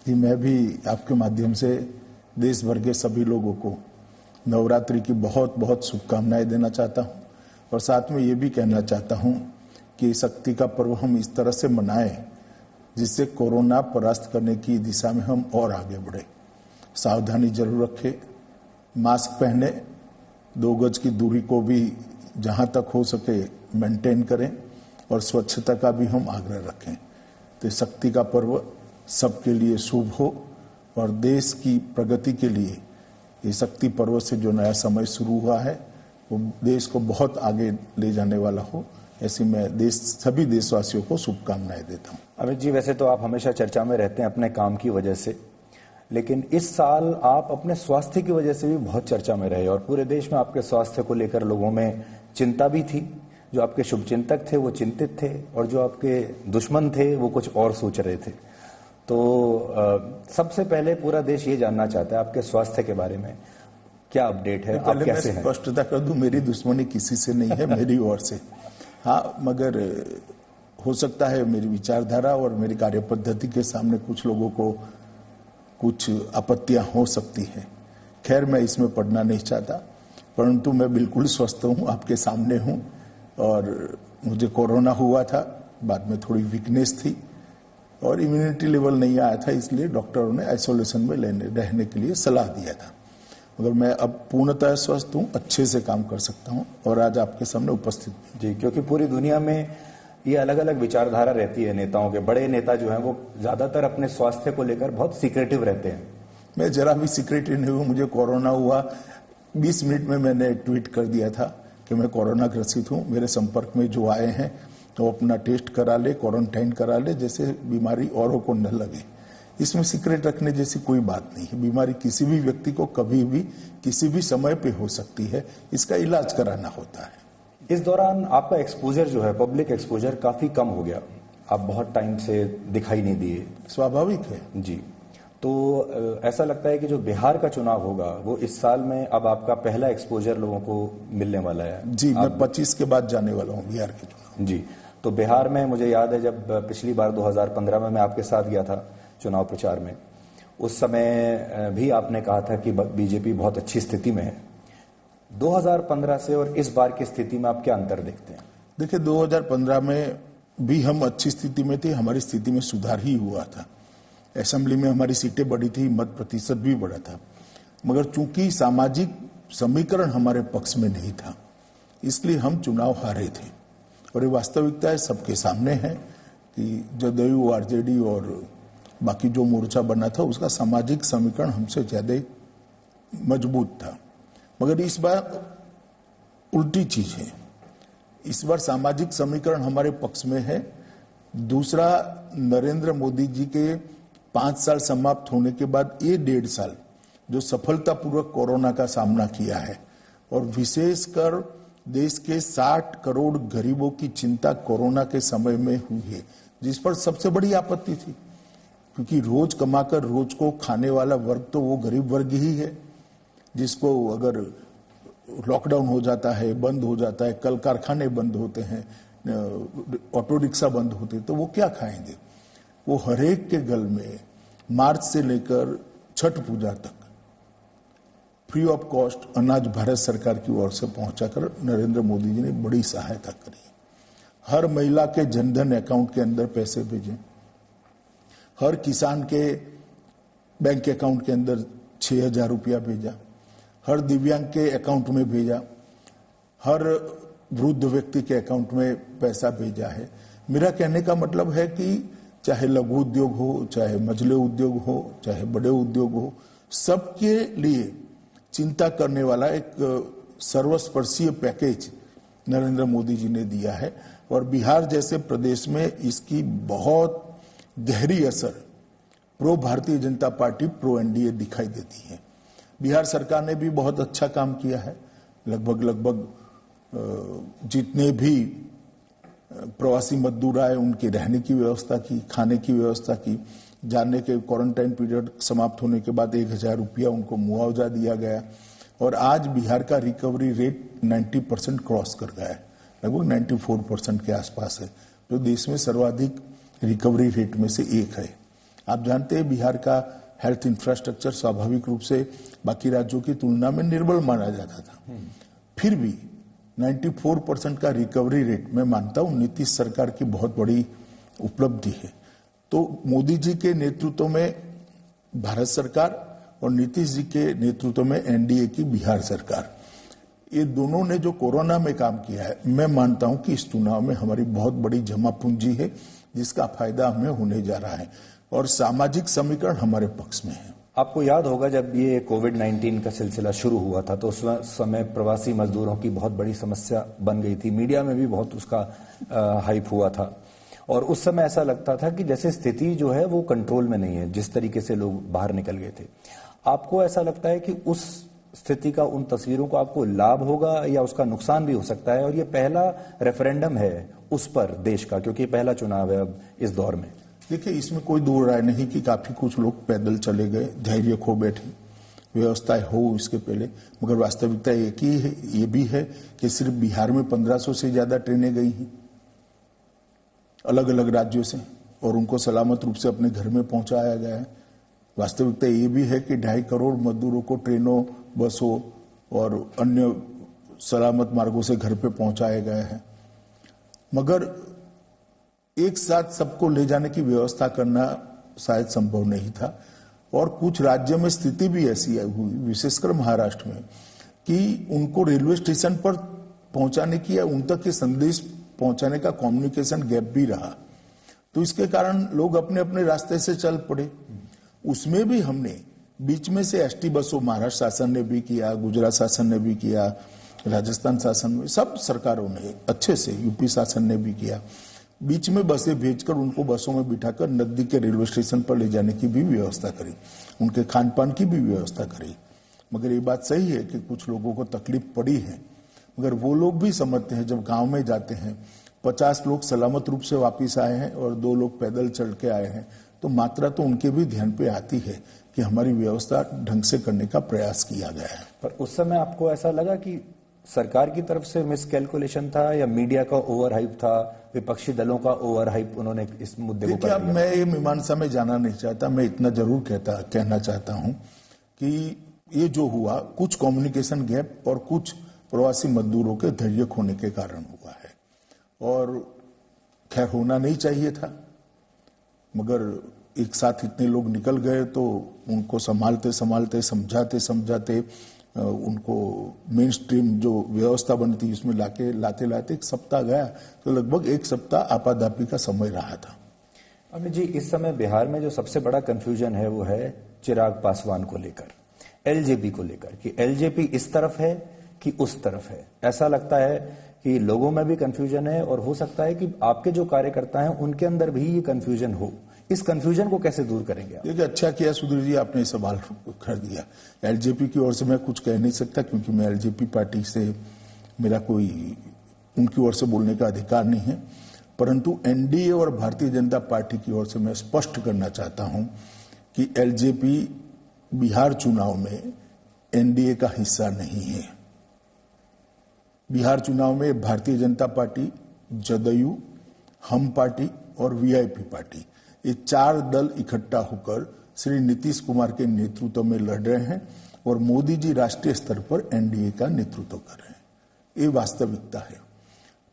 कि मैं भी आपके माध्यम से देश भर के सभी लोगों को नवरात्रि की बहुत बहुत शुभकामनाएं देना चाहता हूं और साथ में ये भी कहना चाहता हूं कि शक्ति का पर्व हम इस तरह से मनाएं जिससे कोरोना परास्त करने की दिशा में हम और आगे बढ़े। सावधानी जरूर रखें, मास्क पहने, 2 गज की दूरी को भी जहां तक हो सके मेंटेन करें और स्वच्छता का भी हम आग्रह रखें। तो शक्ति का पर्व सबके लिए शुभ हो और देश की प्रगति के लिए ये शक्ति पर्व से जो नया समय शुरू हुआ है वो देश को बहुत आगे ले जाने वाला हो, ऐसी मैं सभी देशवासियों को शुभकामनाएं देता हूं। अमित जी, वैसे तो आप हमेशा चर्चा में रहते हैं अपने काम की वजह से, लेकिन इस साल आप अपने स्वास्थ्य की वजह से भी बहुत चर्चा में रहे और पूरे देश में आपके स्वास्थ्य को लेकर लोगों में चिंता भी थी। जो आपके शुभचिंतक थे वो चिंतित थे और जो आपके दुश्मन थे वो कुछ और सोच रहे थे। तो सबसे पहले पूरा देश ये जानना चाहता है आपके स्वास्थ्य के बारे में, क्या अपडेट है, आप कैसे हैं? स्पष्टता कर दूं, मेरी दुश्मनी किसी से नहीं है, मेरी ओर से। हाँ, मगर हो सकता है मेरी विचारधारा और मेरी कार्य पद्धति के सामने कुछ लोगों को कुछ आपत्तियां हो सकती है। खैर, मैं इसमें पढ़ना नहीं चाहता, परंतु मैं बिल्कुल स्वस्थ हूं, आपके सामने हूं और मुझे कोरोना हुआ था, बाद में थोड़ी वीकनेस थी और इम्यूनिटी लेवल नहीं आया था, इसलिए डॉक्टरों ने आइसोलेशन में रहने के लिए सलाह दिया था। मगर मैं अब पूर्णतः स्वस्थ हूं, अच्छे से काम कर सकता हूं और आज आपके सामने उपस्थित हूं। जी, क्योंकि पूरी दुनिया में ये अलग अलग विचारधारा रहती है नेताओं के। बड़े नेता जो हैं वो ज्यादातर अपने स्वास्थ्य को लेकर बहुत सीक्रेटिव रहते हैं। मैं जरा भी सीक्रेटिव नहीं हूं। मुझे कोरोना हुआ 20 मिनट में मैंने ट्वीट कर दिया था कि मैं कोरोना ग्रसित हूं। मेरे संपर्क में जो आए हैं तो अपना टेस्ट करा ले, क्वारंटाइन करा ले, जैसे बीमारी औरों को न लगे। इसमें सीक्रेट रखने जैसी कोई बात नहीं है। बीमारी किसी भी व्यक्ति को कभी भी किसी भी समय पे हो सकती है, इसका इलाज कराना होता है। इस दौरान आपका एक्सपोजर जो है, पब्लिक एक्सपोजर काफी कम हो गया, आप बहुत टाइम से दिखाई नहीं दिए। स्वाभाविक है जी। तो ऐसा लगता है कि जो बिहार का चुनाव होगा वो इस साल में अब आपका पहला एक्सपोजर लोगों को मिलने वाला है। जी, मैं 25 के बाद जाने वाला हूँ बिहार के चुनाव। जी, तो बिहार में मुझे याद है जब पिछली बार 2015 में मैं आपके साथ गया था चुनाव प्रचार में, उस समय भी आपने कहा था कि बीजेपी बहुत अच्छी स्थिति में है। 2015 से और इस बार की स्थिति में आप क्या अंतर देखते हैं? देखिए, 2015 में भी हम अच्छी स्थिति में थे, हमारी स्थिति में सुधार ही हुआ था। असेंबली में हमारी सीटें बढ़ी थी, मत प्रतिशत भी बढ़ा था, मगर चूंकि सामाजिक समीकरण हमारे पक्ष में नहीं था, इसलिए हम चुनाव हारे थे। और ये वास्तविकता है, सबके सामने है कि जदयू, आरजेडी और बाकी जो मोर्चा बना था उसका सामाजिक समीकरण हमसे ज्यादा मजबूत था। मगर इस बार उल्टी चीज है। इस बार सामाजिक समीकरण हमारे पक्ष में है। दूसरा, नरेंद्र मोदी जी के 5 साल समाप्त होने के बाद ये 1.5 साल जो सफलतापूर्वक कोरोना का सामना किया है और विशेषकर देश के 60 करोड़ गरीबों की चिंता कोरोना के समय में हुई है, जिस पर सबसे बड़ी आपत्ति थी, क्योंकि रोज कमाकर रोज को खाने वाला वर्ग तो वो गरीब वर्ग ही है, जिसको अगर लॉकडाउन हो जाता है, बंद हो जाता है, कल कारखाने बंद होते हैं, ऑटो रिक्शा बंद होते हैं, तो वो क्या खाएंगे। वो हरेक के गल में मार्च से लेकर छठ पूजा तक फ्री ऑफ कॉस्ट अनाज भारत सरकार की ओर से पहुंचाकर नरेंद्र मोदी जी ने बड़ी सहायता करी। हर महिला के जनधन अकाउंट के अंदर पैसे भेजे, हर किसान के बैंक अकाउंट के अंदर 6,000 रुपया भेजा, हर दिव्यांग के अकाउंट में भेजा, हर वृद्ध व्यक्ति के अकाउंट में पैसा भेजा है। मेरा कहने का मतलब है कि चाहे लघु उद्योग हो, चाहे मझले उद्योग हो, चाहे बड़े उद्योग हो, सबके लिए चिंता करने वाला एक सर्वस्पर्शीय पैकेज नरेंद्र मोदी जी ने दिया है। और बिहार जैसे प्रदेश में इसकी बहुत गहरी असर pro Bharatiya Janata party, pro NDA दिखाई देती है। बिहार सरकार ने भी बहुत अच्छा काम किया है। लगभग जितने भी प्रवासी मजदूर आए उनके रहने की व्यवस्था की, खाने की व्यवस्था की। जाने के क्वारंटाइन पीरियड समाप्त होने के बाद 1,000 रुपया उनको मुआवजा दिया गया और आज बिहार का रिकवरी रेट 90% क्रॉस कर गया है, लगभग 94% के आसपास है, जो देश में सर्वाधिक रिकवरी रेट में से एक है। आप जानते हैं बिहार का हेल्थ इंफ्रास्ट्रक्चर स्वाभाविक रूप से बाकी राज्यों की तुलना में निर्बल माना जाता था। फिर भी 94% का रिकवरी रेट मैं मानता हूं नीतीश सरकार की बहुत बड़ी उपलब्धि है। तो मोदी जी के नेतृत्व में भारत सरकार और नीतीश जी के नेतृत्व में एनडीए की बिहार सरकार, ये दोनों ने जो कोरोना में काम किया है, मैं मानता हूं कि इस चुनाव में हमारी बहुत बड़ी जमा पूंजी है जिसका फायदा हमें होने जा रहा है और सामाजिक समीकरण हमारे पक्ष में है। आपको याद होगा जब ये कोविड-19 का सिलसिला शुरू हुआ था तो उस समय प्रवासी मजदूरों की बहुत बड़ी समस्या बन गई थी। मीडिया में भी बहुत उसका हाइप हुआ था और उस समय ऐसा लगता था कि जैसे स्थिति जो है वो कंट्रोल में नहीं है, जिस तरीके से लोग बाहर निकल गए थे। आपको ऐसा लगता है कि उस स्थिति का, उन तस्वीरों को आपको लाभ होगा या उसका नुकसान भी हो सकता है? और ये पहला रेफरेंडम है उस पर देश का, क्योंकि पहला चुनाव है अब इस दौर में। देखिए, इसमें कोई दो राय नहीं कि काफी कुछ लोग पैदल चले गए, धैर्य खो बैठे, व्यवस्था हो इसके पहले, मगर वास्तविकता एक ही है, ये भी है कि सिर्फ बिहार में 1500 से ज्यादा ट्रेनें गई हैं अलग अलग राज्यों से और उनको सलामत रूप से अपने घर में पहुंचाया गया है। वास्तविकता ये भी है कि 2.5 करोड़ मजदूरों को ट्रेनों, बसों और अन्य सलामत मार्गों से घर पे पहुंचाया गया है। मगर एक साथ सबको ले जाने की व्यवस्था करना शायद संभव नहीं था और कुछ राज्यों में स्थिति भी ऐसी हुई, विशेषकर महाराष्ट्र में, कि उनको रेलवे स्टेशन पर पहुंचाने की या उन तक के संदेश पहुंचाने का कम्युनिकेशन गैप भी रहा। तो इसके कारण लोग अपने अपने रास्ते से चल पड़े। उसमें भी हमने बीच में से एसटी बसों, महाराष्ट्र शासन ने भी किया, गुजरात शासन ने भी किया, राजस्थान शासन में, सब सरकारों ने अच्छे से, यूपी शासन ने भी किया, बीच में बसें भेजकर उनको बसों में बिठाकर नजदीक के रेलवे स्टेशन पर ले जाने की भी व्यवस्था करी, उनके खान पान की भी व्यवस्था करी। मगर ये बात सही है कि कुछ लोगों को तकलीफ पड़ी है, मगर वो लोग भी समझते हैं जब गांव में जाते हैं 50 लोग सलामत रूप से वापस आए हैं और 2 लोग पैदल चल के आए हैं, तो मात्रा तो उनके भी ध्यान पे आती है कि हमारी व्यवस्था ढंग से करने का प्रयास किया गया है। पर उस समय आपको ऐसा लगा कि सरकार की तरफ से मिसकैलकुलेशन था या मीडिया का ओवर हाइप था, विपक्षी दलों का ओवर हाइप उन्होंने इस मुद्दे को कर दिया? मैं ये मीमांसा में जाना नहीं चाहता, मैं इतना जरूर कहना चाहता हूं कि ये जो हुआ कुछ कम्युनिकेशन गैप और कुछ प्रवासी मजदूरों के धैर्य खोने के कारण हुआ है और खैर होना नहीं चाहिए था, मगर एक साथ इतने लोग निकल गए तो उनको संभालते संभालते, समझाते समझाते उनको मेन स्ट्रीम जो व्यवस्था बनी थी उसमें लाते लाते 1 सप्ताह गया, तो लगभग 1 सप्ताह आपाधापी का समय रहा था। अमित जी, इस समय बिहार में जो सबसे बड़ा कंफ्यूजन है वो है चिराग पासवान को लेकर, एलजेपी को लेकर, कि एलजेपी इस तरफ है कि उस तरफ है। ऐसा लगता है कि लोगों में भी कंफ्यूजन है और हो सकता है कि आपके जो कार्यकर्ता हैं उनके अंदर भी ये कंफ्यूजन हो। इस कंफ्यूजन को कैसे दूर करेंगे आप? देखिए, अच्छा किया सुधीर जी आपने सवाल कर दिया। एलजेपी की ओर से मैं कुछ कह नहीं सकता क्योंकि मैं एलजेपी पार्टी से, मेरा कोई उनकी ओर से बोलने का अधिकार नहीं है, परंतु एनडीए और भारतीय जनता पार्टी की ओर से मैं स्पष्ट करना चाहता हूं कि एलजेपी बिहार चुनाव में एनडीए का हिस्सा नहीं है। बिहार चुनाव में भारतीय जनता पार्टी, जदयू, हम पार्टी और वीआईपी पार्टी, ये 4 दल इकट्ठा होकर श्री नीतीश कुमार के नेतृत्व में लड़ रहे हैं और मोदी जी राष्ट्रीय स्तर पर एनडीए का नेतृत्व कर रहे हैं। ये वास्तविकता है।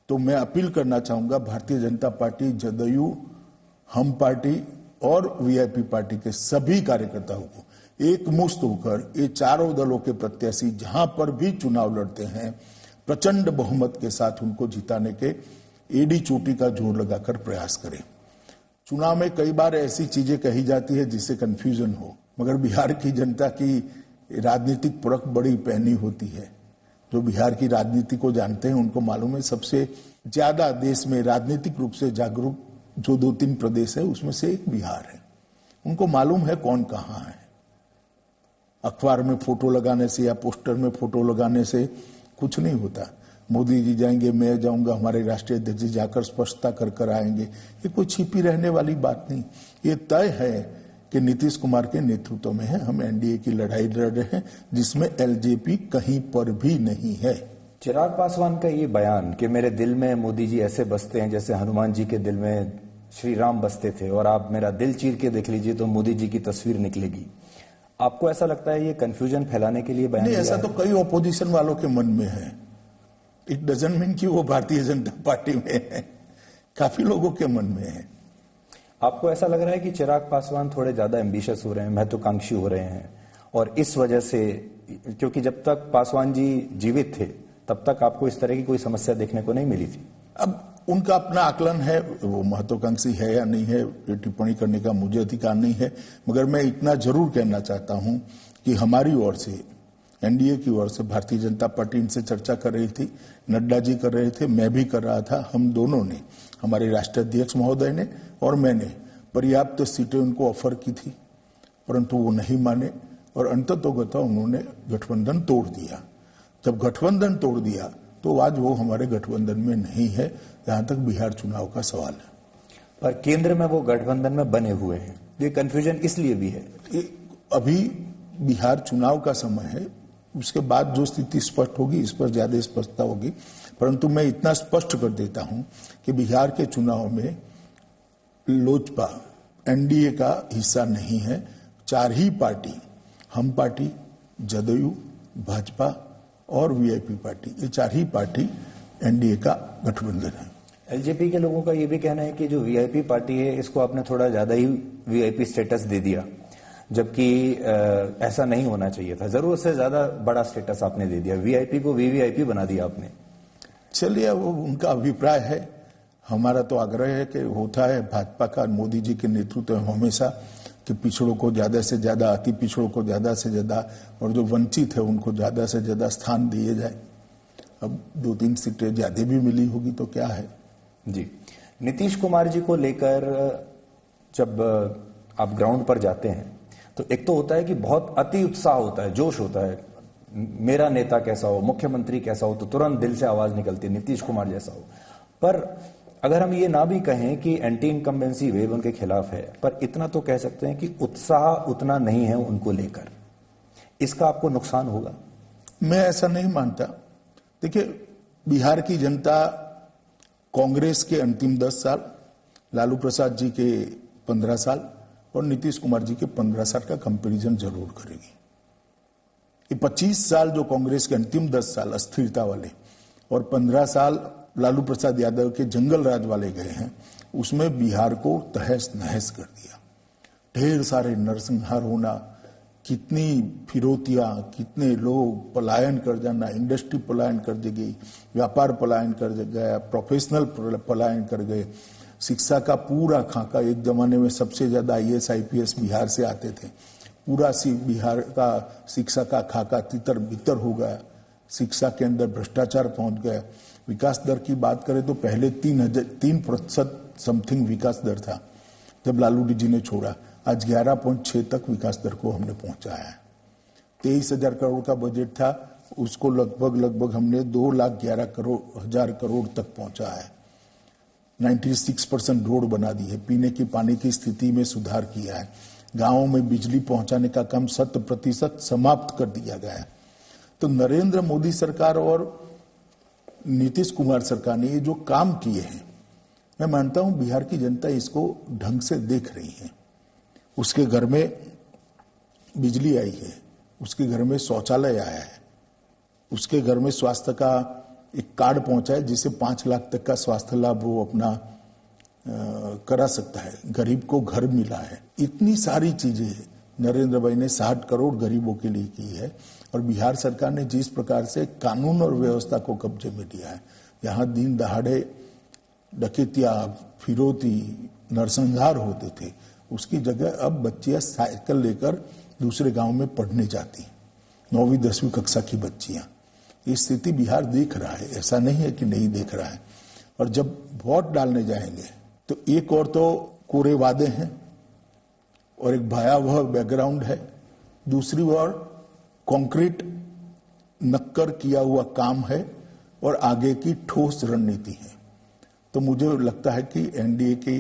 तो मैं अपील करना चाहूंगा भारतीय जनता पार्टी, जदयू, हम पार्टी और वीआईपी पार्टी के सभी कार्यकर्ताओं को एकमुश्त होकर ये चारों दलों के प्रत्याशी जहां पर भी चुनाव लड़ते हैं प्रचंड बहुमत के साथ उनको जिताने के एडी चोटी का जोर लगाकर प्रयास करें। चुनाव में कई बार ऐसी चीजें कही जाती है जिससे कंफ्यूजन हो, मगर बिहार की जनता की राजनीतिक परख बड़ी पैनी होती है। जो बिहार की राजनीति को जानते हैं उनको मालूम है सबसे ज्यादा देश में राजनीतिक रूप से जागरूक जो 2-3 प्रदेश है उसमें से एक बिहार है। उनको मालूम है कौन कहाँ है। अखबार में फोटो लगाने से या पोस्टर में फोटो लगाने से कुछ नहीं होता। मोदी जी जाएंगे, मैं जाऊंगा, हमारे राष्ट्रीय अध्यक्ष जी जाकर स्पष्टता कर कर आएंगे, ये कोई छिपी रहने वाली बात नहीं। ये तय है कि नीतीश कुमार के नेतृत्व में है, हम एनडीए की लड़ाई लड़ रहे हैं जिसमें एलजेपी कहीं पर भी नहीं है। चिराग पासवान का ये बयान कि मेरे दिल में मोदी जी ऐसे बसते हैं जैसे हनुमान जी के दिल में श्री राम बसते थे और आप मेरा दिल चीर के देख लीजिए तो मोदी जी की तस्वीर निकलेगी। आपको ऐसा लगता है ये कंफ्यूजन फैलाने के लिए बयान नहीं, दिया ऐसा है? तो कई ऑपोजिशन वालों के मन में है। इट डजंट मीन कि वो भारतीय जनता पार्टी में है, काफी लोगों के मन में है। आपको ऐसा लग रहा है कि चिराग पासवान थोड़े ज्यादा एम्बिशियस हो रहे हैं, महत्वाकांक्षी हो रहे हैं, और इस वजह से, क्योंकि जब तक पासवान जी जीवित थे तब तक आपको इस तरह की कोई समस्या देखने को नहीं मिली थी। अब उनका अपना आकलन है, वो महत्वाकांक्षी है या नहीं है, ये टिप्पणी करने का मुझे अधिकार नहीं है। मगर मैं इतना जरूर कहना चाहता हूं कि हमारी ओर से, एनडीए की ओर से भारतीय जनता पार्टी इनसे चर्चा कर रही थी, नड्डा जी कर रहे थे, मैं भी कर रहा था। हम दोनों ने, हमारे राष्ट्रीय अध्यक्ष महोदय ने और मैंने पर्याप्त सीटें उनको ऑफर की थी, परंतु वो नहीं माने और अंततोगत्वा उन्होंने गठबंधन तोड़ दिया। जब गठबंधन तोड़ दिया तो आज वो हमारे गठबंधन में नहीं है, जहां तक बिहार चुनाव का सवाल है। पर केंद्र में वो गठबंधन में बने हुए हैं, ये कंफ्यूजन इसलिए भी है। अभी बिहार चुनाव का समय है, उसके बाद जो स्थिति स्पष्ट होगी इस पर ज्यादा स्पष्टता होगी। परंतु मैं इतना स्पष्ट कर देता हूं कि बिहार के चुनाव में लोजपा एनडीए का हिस्सा नहीं है। 4 ही पार्टी, हम पार्टी, जदयू, भाजपा और वीआईपी पार्टी, ये 4 ही पार्टी एनडीए का गठबंधन है। एलजेपी के लोगों का ये भी कहना है कि जो वीआईपी पार्टी है इसको आपने थोड़ा ज्यादा ही वीआईपी स्टेटस दे दिया, जबकि ऐसा नहीं होना चाहिए था। जरूरत से ज्यादा बड़ा स्टेटस आपने दे दिया, वीआईपी को वीवीआईपी बना दिया आपने। चलिए, वो उनका अभिप्राय है। हमारा तो आग्रह है कि होता है भाजपा का, मोदी जी के नेतृत्व में हमेशा, कि पिछड़ों को ज्यादा से ज्यादा, अति पिछड़ों को ज्यादा से ज्यादा और जो वंचित है उनको ज्यादा से ज्यादा स्थान दिए जाए। अब 2-3 सीटें ज्यादा भी मिली होगी तो क्या है। जी, नीतीश कुमार जी को लेकर जब आप ग्राउंड पर जाते हैं तो एक तो होता है कि बहुत अति उत्साह होता है, जोश होता है, मेरा नेता कैसा हो, मुख्यमंत्री कैसा हो, तो तुरंत दिल से आवाज निकलती है नीतीश कुमार जैसा हो। पर अगर हम ये ना भी कहें कि एंटी इनकम्बेंसी वेव उनके खिलाफ है, पर इतना तो कह सकते हैं कि उत्साह उतना नहीं है उनको लेकर, इसका आपको नुकसान होगा? मैं ऐसा नहीं मानता। देखिए, बिहार की जनता कांग्रेस के अंतिम 10 साल, लालू प्रसाद जी के 15 साल और नीतीश कुमार जी के 15 साल का कंपैरिजन जरूर करेगी। ये 25 साल जो कांग्रेस के अंतिम 10 साल अस्थिरता वाले और 15 साल लालू प्रसाद यादव के जंगल राज वाले गए हैं, उसमें बिहार को तहस नहस कर दिया। ढेर सारे नरसंहार होना, कितनी फिरौतियां, कितने लोग पलायन कर जाना, इंडस्ट्री पलायन कर गई, व्यापार पलायन कर गया, प्रोफेशनल पलायन कर गए, शिक्षा का पूरा खाका, एक जमाने में सबसे ज्यादा IAS IPS बिहार से आते थे, पूरा बिहार का शिक्षा का खाका तितर बितर हो गया, शिक्षा के अंदर भ्रष्टाचार पहुंच गया। विकास दर की बात करें तो पहले 3% समथिंग विकास दर था जब लालू जी ने छोड़ा, आज 11.6 तक विकास दर को हमने पहुंचाया है। 23,000 करोड़ का बजट था, उसको लगभग हमने 2,11,000 करोड़ तक पहुंचाया है। 96% रोड बना दी है, पीने की पानी की स्थिति में सुधार किया है, गांवों में बिजली पहुंचाने का काम 100% समाप्त कर दिया गया है। तो नरेंद्र मोदी सरकार और नीतीश कुमार सरकार ने ये जो काम किए हैं, मैं मानता हूं बिहार की जनता इसको ढंग से देख रही है। उसके घर में बिजली आई है, उसके घर में शौचालय आया है, उसके घर में स्वास्थ्य का एक कार्ड पहुंचा है जिससे 5 लाख तक का स्वास्थ्य लाभ वो अपना करा सकता है, गरीब को घर मिला है। इतनी सारी चीजें नरेंद्र भाई ने 60 करोड़ गरीबों के लिए की है। और बिहार सरकार ने जिस प्रकार से कानून और व्यवस्था को कब्जे में लिया है, यहाँ दिन दहाड़े डकैतियां, फिरौती, नरसंहार होते थे, उसकी जगह अब बच्चियां साइकिल लेकर दूसरे गांव में पढ़ने जाती, 9वीं 10वीं कक्षा की बच्चियां। ये स्थिति बिहार देख रहा है, ऐसा नहीं है कि नहीं देख रहा है। और जब वोट डालने जाएंगे तो एक और तो कोरे वादे हैं और एक भयावह बैकग्राउंड है, दूसरी ओर कंक्रीट नक्कर किया हुआ काम है और आगे की ठोस रणनीति है। तो मुझे लगता है कि एनडीए के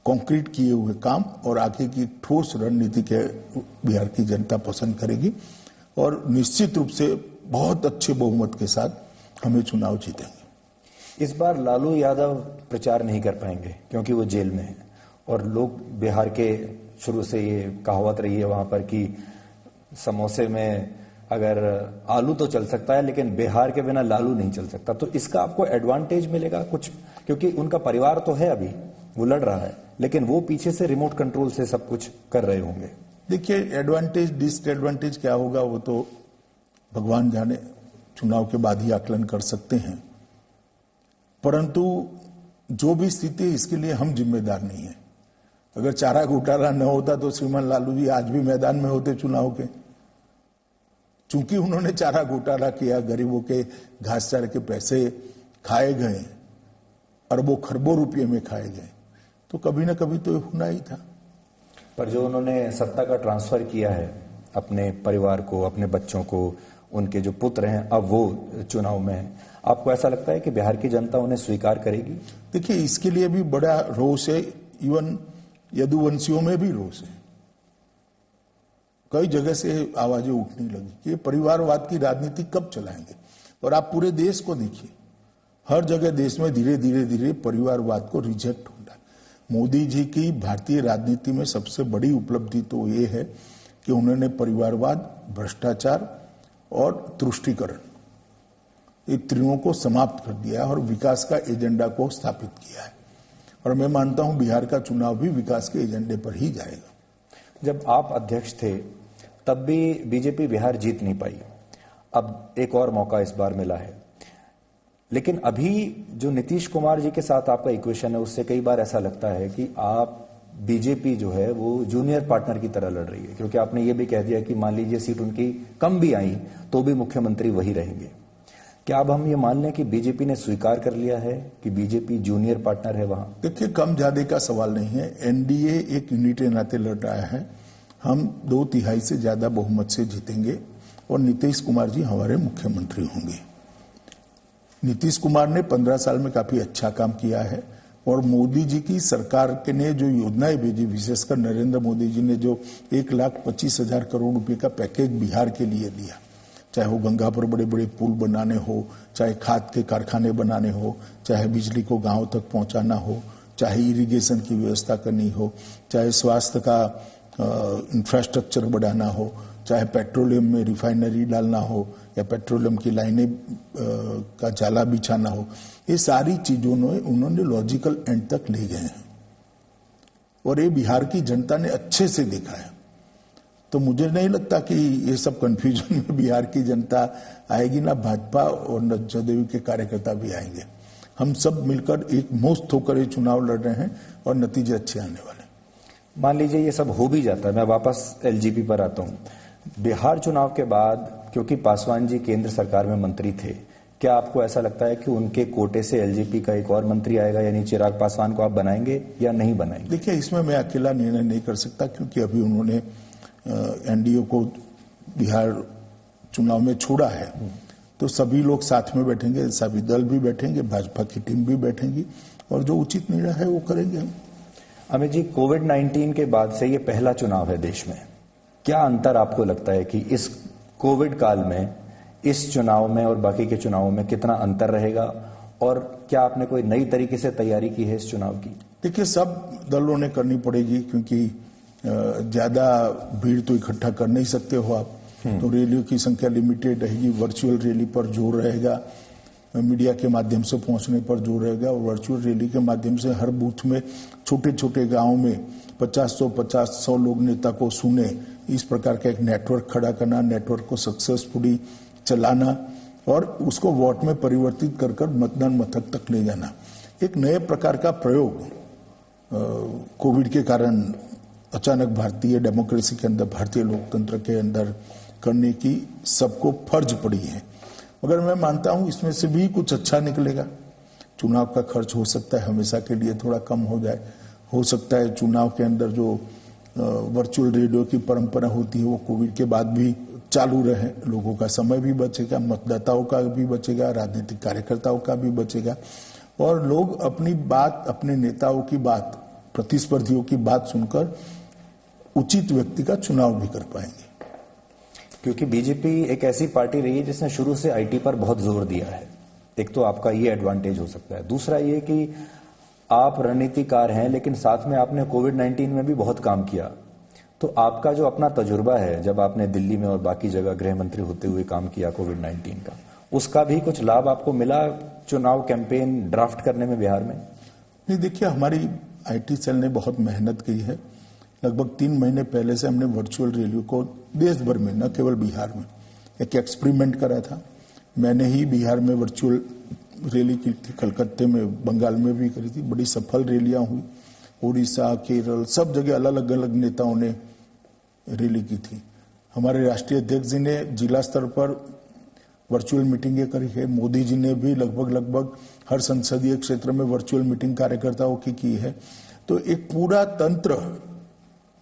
कंक्रीट किए हुए काम और आगे की ठोस रणनीति के बिहार की जनता पसंद करेगी और निश्चित रूप से बहुत अच्छे बहुमत के साथ हमें चुनाव जीतेंगे। इस बार लालू यादव प्रचार नहीं कर पाएंगे क्योंकि वो जेल में है और लोग बिहार के शुरू से ये कहावत रही है वहां पर कि समोसे में अगर आलू तो चल सकता है लेकिन बिहार के बिना लालू नहीं चल सकता, तो इसका आपको एडवांटेज मिलेगा कुछ, क्योंकि उनका परिवार तो है अभी वो लड़ रहा है लेकिन वो पीछे से रिमोट कंट्रोल से सब कुछ कर रहे होंगे। देखिए एडवांटेज डिसएडवांटेज क्या होगा वो तो भगवान जाने, चुनाव के बाद ही आकलन कर सकते हैं, परंतु जो भी स्थिति है इसके लिए हम जिम्मेदार नहीं है। अगर चारा घोटाला न होता तो श्रीमान लालू जी आज भी मैदान में होते चुनाव के। चूंकि उन्होंने चारा घोटाला किया, गरीबों के घास चारे के पैसे खाए गए, अरबों खरबों रुपये में खाए गए, तो कभी ना कभी तो होना ही था। पर जो उन्होंने सत्ता का ट्रांसफर किया है अपने परिवार को, अपने बच्चों को, उनके जो पुत्र हैं अब वो चुनाव में हैं, आपको ऐसा लगता है कि बिहार की जनता उन्हें स्वीकार करेगी? देखिए इसके लिए भी बड़ा रोष है, इवन यदुवंशियों में भी रोष है। कई जगह से आवाजें उठने लगी कि परिवारवाद की राजनीति कब चलाएंगे। और आप पूरे देश को देखिए, हर जगह देश में धीरे धीरे धीरे परिवारवाद को रिजेक्ट हो रहा है। मोदी जी की भारतीय राजनीति में सबसे बड़ी उपलब्धि तो ये है कि उन्होंने परिवारवाद, भ्रष्टाचार और तुष्टीकरण, ये त्रियों को समाप्त कर दिया और विकास का एजेंडा को स्थापित किया है। और मैं मानता हूं बिहार का चुनाव भी विकास के एजेंडे पर ही जाएगा। जब आप अध्यक्ष थे तब भी बीजेपी बिहार जीत नहीं पाई, अब एक और मौका इस बार मिला है, लेकिन अभी जो नीतीश कुमार जी के साथ आपका इक्वेशन है उससे कई बार ऐसा लगता है कि आप बीजेपी जो है वो जूनियर पार्टनर की तरह लड़ रही है, क्योंकि आपने ये भी कह दिया कि मान लीजिए सीट उनकी कम भी आई तो भी मुख्यमंत्री वही रहेंगे। क्या अब हम ये मान लें कि बीजेपी ने स्वीकार कर लिया है कि बीजेपी जूनियर पार्टनर है वहां? देखिए कम ज्यादा का सवाल नहीं है, एनडीए एक यूनिट के नाते लड़ रहा है। हम 2/3 से ज्यादा बहुमत से जीतेंगे और नीतीश कुमार जी हमारे मुख्यमंत्री होंगे। नीतीश कुमार ने 15 साल में काफी अच्छा काम किया है और मोदी जी की सरकार के ने जो योजनाएं भेजी, विशेषकर नरेंद्र मोदी जी ने जो 1,25,000 करोड़ रुपए का पैकेज बिहार के लिए दिया, चाहे वो गंगा पर बड़े बड़े पुल बनाने हो, चाहे खाद के कारखाने बनाने हो, चाहे बिजली को गांव तक पहुंचाना हो, चाहे इरिगेशन की व्यवस्था करनी हो, चाहे स्वास्थ्य का इंफ्रास्ट्रक्चर बढ़ाना हो, चाहे पेट्रोलियम में रिफाइनरी डालना हो या पेट्रोलियम की लाइनें का जाला बिछाना हो, ये सारी चीजों में उन्होंने लॉजिकल एंड तक ले गए हैं और ये बिहार की जनता ने अच्छे से देखा है। तो मुझे नहीं लगता कि ये सब कंफ्यूजन में बिहार की जनता आएगी, ना भाजपा और न जदयू के कार्यकर्ता भी आएंगे। हम सब मिलकर एक मुश्त होकर ये चुनाव लड़ रहे हैं और नतीजे अच्छे आने वाले। मान लीजिए ये सब हो भी जाता है, मैं वापस एलजीपी पर आता हूं। बिहार चुनाव के बाद क्योंकि पासवान जी केंद्र सरकार में मंत्री थे, क्या आपको ऐसा लगता है कि उनके कोटे से एलजेपी का एक और मंत्री आएगा, यानी चिराग पासवान को आप बनाएंगे या नहीं बनाएंगे? देखिए इसमें मैं अकेला निर्णय नहीं कर सकता क्योंकि अभी उन्होंने एनडीए को बिहार चुनाव में छोड़ा है, तो सभी लोग साथ में बैठेंगे, सभी दल भी बैठेंगे, भाजपा की टीम भी बैठेंगी और जो उचित निर्णय है वो करेंगे हम। अमित जी, कोविड-19 के बाद से ये पहला चुनाव है देश में, क्या अंतर आपको लगता है कि इस कोविड काल में इस चुनाव में और बाकी के चुनावों में कितना अंतर रहेगा और क्या आपने कोई नई तरीके से तैयारी की है इस चुनाव की? देखिए सब दलों ने करनी पड़ेगी क्योंकि ज्यादा भीड़ तो इकट्ठा कर नहीं सकते हो आप, तो रैलियों की संख्या लिमिटेड रहेगी, वर्चुअल रैली पर जोर रहेगा, मीडिया के माध्यम से पहुंचने पर जोर रहेगा और वर्चुअल रैली के माध्यम से हर बूथ में छोटे छोटे गांव में 50-100 लोग नेता को सुने, इस प्रकार का एक नेटवर्क खड़ा करना, नेटवर्क को सक्सेसफुली चलाना और उसको वोट में परिवर्तित कर कर मतदान मथक तक ले जाना, एक नए प्रकार का प्रयोग कोविड के कारण अचानक भारतीय डेमोक्रेसी के अंदर, भारतीय लोकतंत्र के अंदर करने की सबको फर्ज पड़ी है। मगर मैं मानता हूं इसमें से भी कुछ अच्छा निकलेगा। चुनाव का खर्च हो सकता है हमेशा के लिए थोड़ा कम हो जाए, हो सकता है चुनाव के अंदर जो वर्चुअल रेडियो की परंपरा होती है वो कोविड के बाद भी चालू रहे, लोगों का समय भी बचेगा, मतदाताओं का भी बचेगा, राजनीतिक कार्यकर्ताओं का भी बचेगा और लोग अपनी बात, अपने नेताओं की बात, प्रतिस्पर्धियों की बात सुनकर उचित व्यक्ति का चुनाव भी कर पाएंगे। क्योंकि बीजेपी एक ऐसी पार्टी रही है जिसने शुरू से आईटी पर बहुत जोर दिया है, एक तो आपका ये एडवांटेज हो सकता है, दूसरा ये कि आप रणनीतिकार हैं, लेकिन साथ में आपने कोविड-19 में भी बहुत काम किया। तो आपका जो अपना तजुर्बा है, जब आपने दिल्ली में और बाकी जगह गृह मंत्री होते हुए काम किया कोविड-19 का, उसका भी कुछ लाभ आपको मिला चुनाव कैंपेन ड्राफ्ट करने में बिहार में? नहीं, देखिए, हमारी आईटी सेल ने बहुत मेहनत की है। लगभग 3 महीने पहले से हमने वर्चुअल रैली को देश भर में, न केवल बिहार में, एक एक्सपेरिमेंट करा था। मैंने ही बिहार में वर्चुअल रैली की थी, कलकत्ते में, बंगाल में भी करी थी। बड़ी सफल रैलियां हुई। उड़ीसा, केरल, सब जगह अलग अलग नेताओं ने रैली की थी। हमारे राष्ट्रीय अध्यक्ष जी ने जिला स्तर पर वर्चुअल मीटिंगें करी है। मोदी जी ने भी लगभग हर संसदीय क्षेत्र में वर्चुअल मीटिंग कार्यकर्ताओं की है। तो एक पूरा तंत्र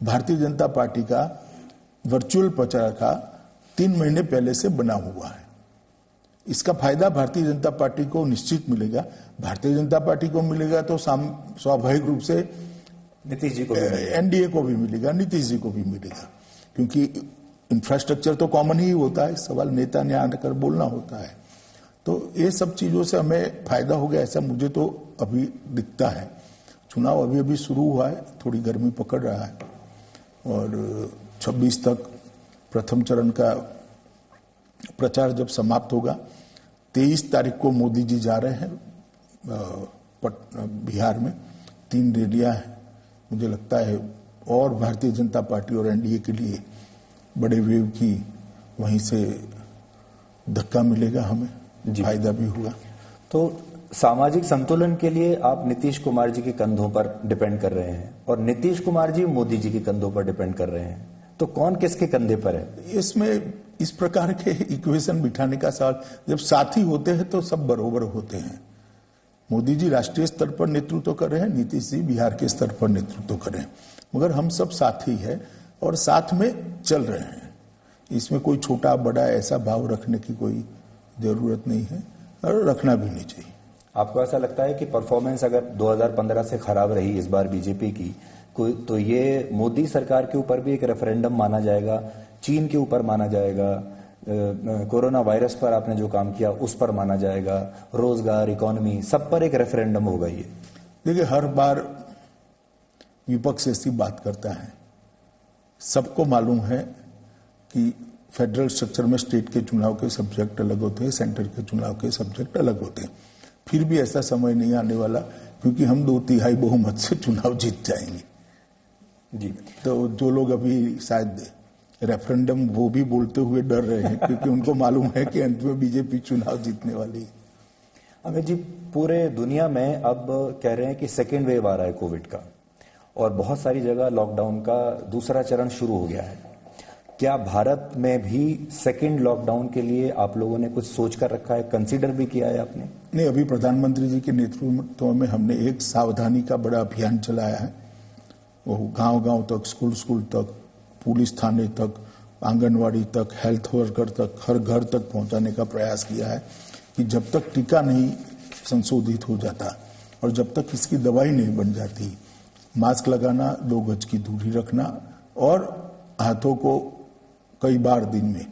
भारतीय जनता पार्टी का वर्चुअल प्रचार का 3 महीने पहले से बना हुआ है। इसका फायदा भारतीय जनता पार्टी को निश्चित मिलेगा। भारतीय जनता पार्टी को मिलेगा तो स्वाभाविक रूप से नीतीश जी को भी, एनडीए को भी मिलेगा, नीतीश जी को भी मिलेगा, क्योंकि इंफ्रास्ट्रक्चर तो कॉमन ही होता है। सवाल नेता ने आकर बोलना होता है। तो ये सब चीजों से हमें फायदा हो गया, ऐसा मुझे तो अभी दिखता है। चुनाव अभी अभी शुरू हुआ है, थोड़ी गर्मी पकड़ रहा है और 26 तक प्रथम चरण का प्रचार जब समाप्त होगा, 23 तारीख को मोदी जी जा रहे हैं बिहार में। 3 रैलियां हैं। मुझे लगता है और भारतीय जनता पार्टी और एनडीए के लिए बड़े वेव की वहीं से धक्का मिलेगा, हमें फायदा भी हुआ। तो सामाजिक संतुलन के लिए आप नीतीश कुमार जी के कंधों पर डिपेंड कर रहे हैं और नीतीश कुमार जी मोदी जी के कंधों पर डिपेंड कर रहे हैं। तो कौन किसके कंधे पर है? इसमें इस प्रकार के इक्वेशन बिठाने का सवाल, जब साथी होते हैं तो सब बराबर होते हैं। मोदी जी राष्ट्रीय स्तर पर नेतृत्व कर रहे हैं, नीतीश जी बिहार के स्तर पर नेतृत्व कर रहे हैं, मगर हम सब साथी है और साथ में चल रहे हैं। इसमें कोई छोटा बड़ा ऐसा भाव रखने की कोई जरूरत नहीं है और रखना भी नहीं चाहिए। आपको ऐसा लगता है कि परफॉर्मेंस अगर 2015 से खराब रही इस बार बीजेपी की, तो ये मोदी सरकार के ऊपर भी एक रेफरेंडम माना जाएगा, चीन के ऊपर माना जाएगा, कोरोना वायरस पर आपने जो काम किया उस पर माना जाएगा, रोजगार, इकोनॉमी, सब पर एक रेफरेंडम होगा ये? देखिए, हर बार विपक्ष ऐसी बात करता है। सबको मालूम है कि फेडरल स्ट्रक्चर में स्टेट के चुनाव के सब्जेक्ट अलग होते हैं, सेंटर के चुनाव के सब्जेक्ट अलग होते हैं। फिर भी ऐसा समय नहीं आने वाला, क्योंकि हम 2/3 बहुमत से चुनाव जीत जाएंगे जी। तो जो लोग अभी शायद रेफरेंडम वो भी बोलते हुए डर रहे हैं, क्योंकि उनको मालूम है कि अंत में बीजेपी चुनाव जीतने वाली है। अमित जी, पूरे दुनिया में अब कह रहे हैं कि सेकेंड वेव आ रहा है कोविड का और बहुत सारी जगह लॉकडाउन का दूसरा चरण शुरू हो गया है। क्या भारत में भी सेकेंड लॉकडाउन के लिए आप लोगों ने कुछ सोच कर रखा है, कंसीडर भी किया है आपने? नहीं, अभी प्रधानमंत्री जी के नेतृत्व में हमने एक सावधानी का बड़ा अभियान चलाया है। वो गांव-गांव तक, स्कूल तक, पुलिस थाने तक, आंगनवाड़ी तक, हेल्थ वर्कर तक, हर घर तक पहुंचाने का प्रयास किया है कि जब तक टीका नहीं संशोधित हो जाता और जब तक इसकी दवाई नहीं बन जाती, मास्क लगाना, 2 गज की दूरी रखना और हाथों को कई बार दिन में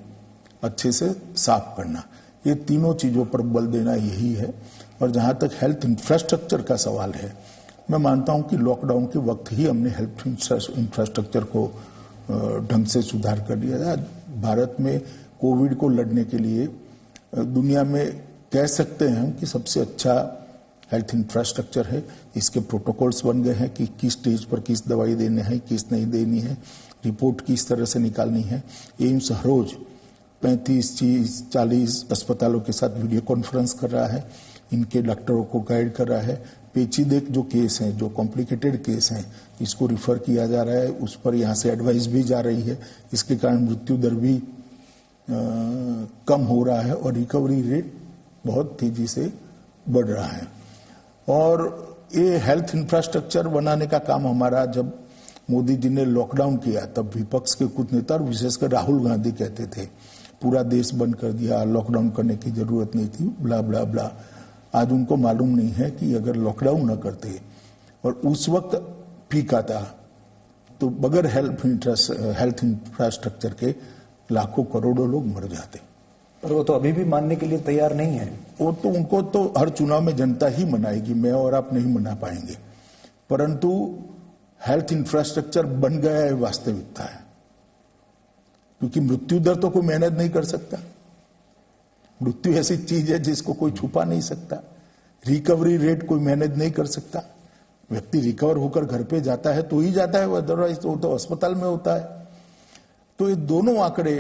अच्छे से साफ करना, ये तीनों चीजों पर बल देना यही है। और जहां तक हेल्थ इंफ्रास्ट्रक्चर का सवाल है, मैं मानता हूं कि लॉकडाउन के वक्त ही हमने हेल्थ इंफ्रास्ट्रक्चर को ढंग से सुधार कर लिया था। भारत में कोविड को लड़ने के लिए दुनिया में कह सकते हैं हम कि सबसे अच्छा हेल्थ इंफ्रास्ट्रक्चर है। इसके प्रोटोकॉल्स बन गए हैं कि किस स्टेज पर किस दवाई देनी है, किस नहीं देनी है, रिपोर्ट किस तरह से निकालनी है। एम्स हर रोज 35-40 अस्पतालों के साथ वीडियो कॉन्फ्रेंस कर रहा है, इनके डॉक्टरों को गाइड कर रहा है। पेचीदे जो केस हैं, जो कॉम्प्लिकेटेड केस हैं, इसको रिफर किया जा रहा है, उस पर यहाँ से एडवाइस भी जा रही है। इसके कारण मृत्यु दर भी कम हो रहा है और रिकवरी रेट बहुत तेजी से बढ़ रहा है। और ये हेल्थ इंफ्रास्ट्रक्चर बनाने का काम हमारा, जब मोदी जी ने लॉकडाउन किया तब विपक्ष के कुछ नेता, विशेषकर राहुल गांधी, कहते थे पूरा देश बंद कर दिया, लॉकडाउन करने की जरूरत नहीं थी, ब्ला ब्ला ब्ला। आज उनको मालूम नहीं है कि अगर लॉकडाउन न करते और उस वक्त पीक आता तो बगैर हेल्थ इंफ्रास्ट्रक्चर के लाखों करोड़ों लोग मर जाते। और वो तो अभी भी मानने के लिए तैयार नहीं है। वो तो उनको तो हर चुनाव में जनता ही मनाएगी, मैं और आप नहीं मना पाएंगे। परंतु हेल्थ इंफ्रास्ट्रक्चर बन गया है, वास्तविकता है। क्योंकि मृत्यु दर तो कोई मैनेज नहीं कर सकता। मृत्यु ऐसी चीज है जिसको कोई छुपा नहीं सकता। रिकवरी रेट कोई मैनेज नहीं कर सकता। व्यक्ति रिकवर होकर घर पे जाता है तो ही जाता है, अदरवाइज तो अस्पताल में होता है। तो ये दोनों आंकड़े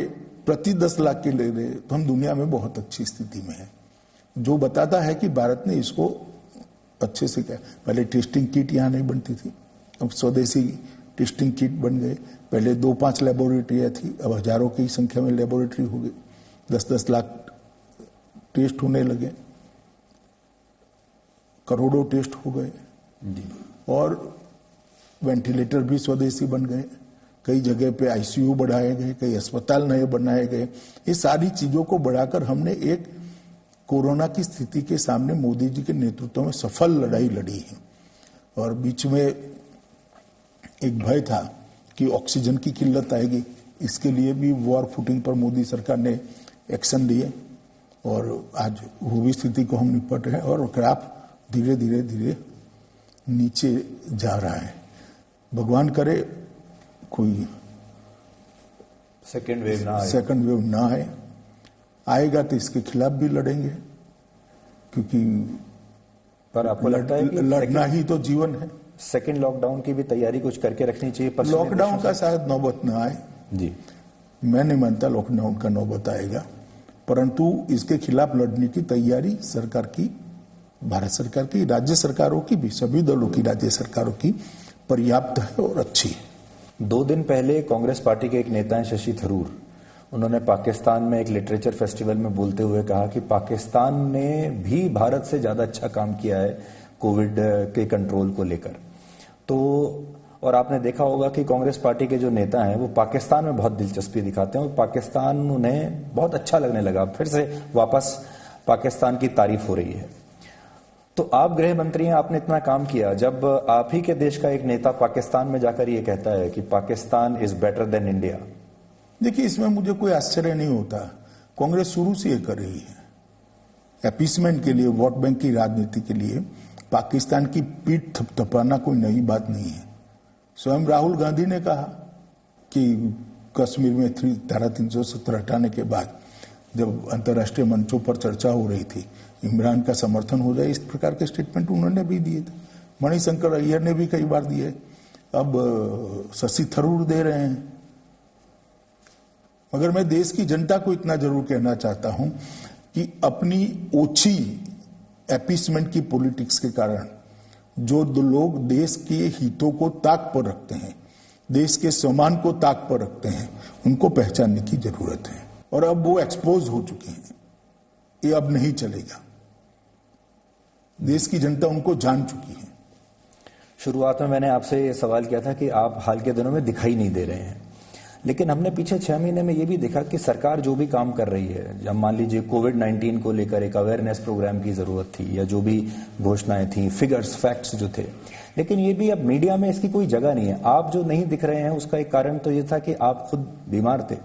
प्रति 10 लाख के ले रहे तो हम दुनिया में बहुत अच्छी स्थिति में है, जो बताता है कि भारत ने इसको अच्छे से किया। पहले टेस्टिंग किट यहां नहीं बनती थी, अब स्वदेशी टेस्टिंग किट बन गए। पहले 2-5 लेबोरेटरियां थी, अब हजारों की संख्या में लेबोरेटरी हो गई। 10-10 लाख टेस्ट होने लगे, करोड़ों टेस्ट हो गए। और वेंटिलेटर भी स्वदेशी बन गए। कई जगह पे आईसीयू बढ़ाए गए, कई अस्पताल नए बनाए गए। ये सारी चीजों को बढ़ाकर हमने एक कोरोना की स्थिति के सामने मोदी जी के नेतृत्व में सफल लड़ाई लड़ी है। और बीच में एक भय था कि ऑक्सीजन की किल्लत आएगी, इसके लिए भी वॉर फुटिंग पर मोदी सरकार ने एक्शन लिए और आज वो भी स्थिति को हम निपट रहे हैं और ग्राफ धीरे धीरे धीरे नीचे जा रहा है। भगवान करे कोई सेकेंड वेव ना आए। आएगा तो इसके खिलाफ भी लड़ेंगे, क्योंकि पर आपको लगता है कि लड़ना ही तो जीवन है। सेकेंड लॉकडाउन की भी तैयारी कुछ करके रखनी चाहिए। लॉकडाउन का शायद नौबत न आए जी, मैं नहीं मानता लॉकडाउन का नौबत आएगा, परंतु इसके खिलाफ लड़ने की तैयारी सरकार की, भारत सरकार की, राज्य सरकारों की भी, सभी दलों की राज्य सरकारों की पर्याप्त है और अच्छी है। 2 दिन पहले कांग्रेस पार्टी के एक नेता हैं शशि थरूर, उन्होंने पाकिस्तान में एक लिटरेचर फेस्टिवल में बोलते हुए कहा कि पाकिस्तान ने भी भारत से ज्यादा अच्छा काम किया है कोविड के कंट्रोल को लेकर। तो और आपने देखा होगा कि कांग्रेस पार्टी के जो नेता हैं वो पाकिस्तान में बहुत दिलचस्पी दिखाते हैं और पाकिस्तान उन्हें बहुत अच्छा लगने लगा। फिर से वापस पाकिस्तान की तारीफ हो रही है। तो आप गृह मंत्री हैं, आपने इतना काम किया, जब आप ही के देश का एक नेता पाकिस्तान में जाकर ये कहता है कि Pakistan is better than India. देखिए, इसमें मुझे कोई आश्चर्य नहीं होता। कांग्रेस शुरू से ये कर रही है, अपीसमेंट के लिए, वोट बैंक की राजनीति के लिए पाकिस्तान की पीठ थपथपाना कोई नई बात नहीं है। स्वयं राहुल गांधी ने कहा कि कश्मीर में धारा 370 हटाने के बाद जब अंतर्राष्ट्रीय मंचों पर चर्चा हो रही थी, इमरान का समर्थन हो जाए, इस प्रकार के स्टेटमेंट उन्होंने भी दिए थे। मणिशंकर अय्यर ने भी कई बार दिए, अब शशि थरूर दे रहे हैं। मगर मैं देश की जनता को इतना जरूर कहना चाहता हूं कि अपनी ओछी अपीसमेंट की पॉलिटिक्स के कारण जो लोग देश के हितों को ताक पर रखते हैं, देश के सम्मान को ताक पर रखते हैं, उनको पहचानने की जरूरत है। और अब वो एक्सपोज हो चुके हैं, ये अब नहीं चलेगा। देश की जनता उनको जान चुकी है। शुरुआत में मैंने आपसे ये सवाल किया था कि आप हाल के दिनों में दिखाई नहीं दे रहे हैं, लेकिन हमने पीछे 6 महीने में ये भी देखा कि सरकार जो भी काम कर रही है, जब मान लीजिए कोविड-19 को लेकर एक अवेयरनेस प्रोग्राम की जरूरत थी या जो भी घोषणाएं थी, फिगर्स, फैक्ट्स जो थे, लेकिन ये भी अब मीडिया में इसकी कोई जगह नहीं है। आप जो नहीं दिख रहे हैं उसका एक कारण तो ये था कि आप खुद बीमार थे,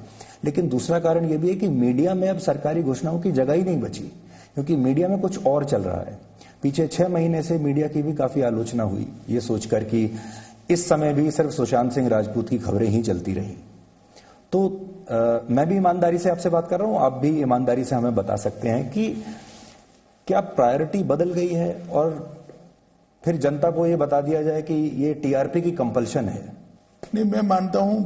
लेकिन दूसरा कारण ये भी है कि मीडिया में अब सरकारी घोषणाओं की जगह ही नहीं बची, क्योंकि मीडिया में कुछ और चल रहा है। पीछे 6 महीने से मीडिया की भी काफी आलोचना हुई, ये सोचकर कि इस समय भी सिर्फ सुशांत सिंह राजपूत की खबरें ही चलती रही। तो मैं भी ईमानदारी से आपसे बात कर रहा हूं, आप भी ईमानदारी से हमें बता सकते हैं कि क्या प्रायोरिटी बदल गई है और फिर जनता को ये बता दिया जाए कि ये टीआरपी की कंपल्शन है। नहीं, मैं मानता हूं,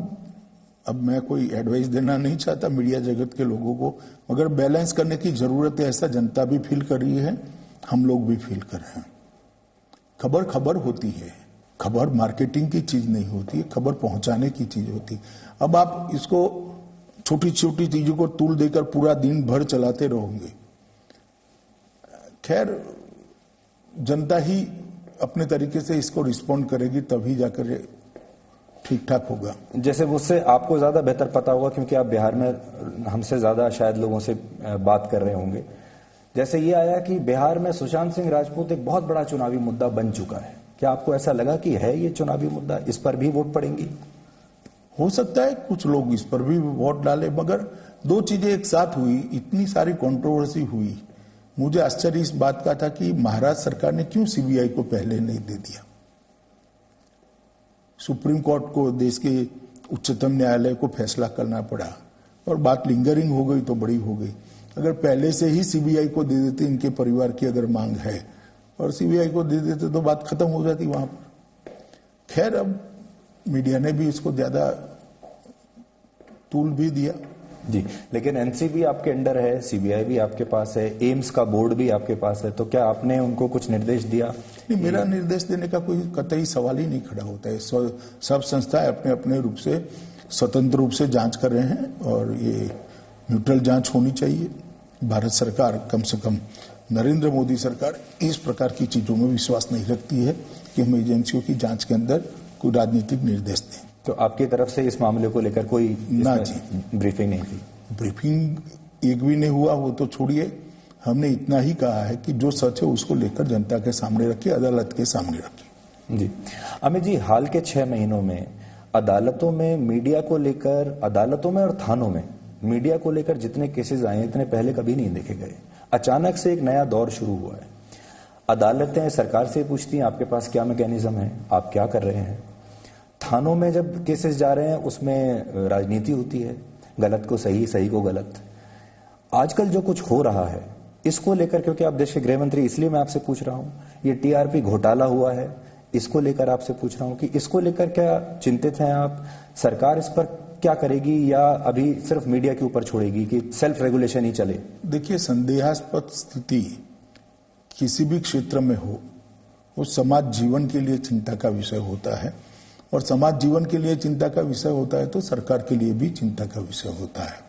अब मैं कोई एडवाइस देना नहीं चाहता मीडिया जगत के लोगों को, मगर बैलेंस करने की जरूरत है। ऐसा जनता भी फील कर रही है, हम लोग भी फील कर रहे हैं। खबर खबर होती है, खबर मार्केटिंग की चीज नहीं होती है, खबर पहुंचाने की चीज होती है। अब आप इसको छोटी छोटी चीजों को तूल देकर पूरा दिन भर चलाते रहोगे, खैर जनता ही अपने तरीके से इसको रिस्पॉन्ड करेगी, तभी जाकर ठीक ठाक होगा। जैसे मुझसे आपको ज्यादा बेहतर पता होगा क्योंकि आप बिहार में हमसे ज्यादा शायद लोगों से बात कर रहे होंगे। जैसे ये आया कि बिहार में सुशांत सिंह राजपूत एक बहुत बड़ा चुनावी मुद्दा बन चुका है, क्या आपको ऐसा लगा कि है ये चुनावी मुद्दा, इस पर भी वोट पड़ेंगी? हो सकता है कुछ लोग इस पर भी वोट डाले, मगर दो चीजें एक साथ हुई, इतनी सारी कंट्रोवर्सी हुई। मुझे आश्चर्य इस बात का था कि महाराष्ट्र सरकार ने क्यों सीबीआई को पहले नहीं दे दिया। सुप्रीम कोर्ट को, देश के उच्चतम न्यायालय को फैसला करना पड़ा और बात लिंगरिंग हो गई तो बड़ी हो गई। अगर पहले से ही सीबीआई को दे देते, इनके परिवार की अगर मांग है, और सीबीआई को दे देते तो बात खत्म हो जाती वहां पर। खैर, अब मीडिया ने भी इसको ज्यादा तूल भी दिया। जी, लेकिन एनसीबी आपके अंडर है, सीबीआई भी आपके पास है, एम्स का बोर्ड भी आपके पास है, तो क्या आपने उनको कुछ निर्देश दिया? नहीं, मेरा निर्देश देने का कोई कतई सवाल ही नहीं खड़ा होता है। सब संस्थाएं अपने अपने रूप से स्वतंत्र रूप से जांच कर रहे हैं और ये न्यूट्रल जांच होनी चाहिए। भारत सरकार, कम से कम नरेंद्र मोदी सरकार, इस प्रकार की चीजों में विश्वास नहीं रखती है कि हम एजेंसियों की जांच के अंदर कोई राजनीतिक निर्देश दें। तो आपकी तरफ से इस मामले को लेकर कोई ब्रीफिंग नहीं थी? ब्रीफिंग एक भी नहीं हुआ, वो तो छोड़िए। हमने इतना ही कहा है कि जो सच है उसको लेकर जनता के सामने रखिए, अदालत के सामने रखिए। जी, अमित जी, हाल के 6 महीनों में अदालतों में मीडिया को लेकर, अदालतों में और थानों में मीडिया को लेकर जितने केसेस आए इतने पहले कभी नहीं देखे गए। अचानक से एक नया दौर शुरू हुआ है। अदालतें सरकार से पूछती हैं आपके पास क्या मैकेनिज्म है, आप क्या कर रहे हैं। थानों में जब केसेस जा रहे हैं उसमें राजनीति होती है, गलत को सही, सही को गलत। आजकल जो कुछ हो रहा है इसको लेकर, क्योंकि आप देश के गृह मंत्री, इसलिए मैं आपसे पूछ रहा हूं, ये टीआरपी घोटाला हुआ है, इसको लेकर आपसे पूछ रहा हूं कि इसको लेकर क्या चिंतित हैं आप? सरकार इस पर क्या करेगी या अभी सिर्फ मीडिया के ऊपर छोड़ेगी कि सेल्फ रेगुलेशन ही चले? देखिए, संदेहास्पद स्थिति किसी भी क्षेत्र में हो, वो समाज जीवन के लिए चिंता का विषय होता है, और समाज जीवन के लिए चिंता का विषय होता है तो सरकार के लिए भी चिंता का विषय होता है।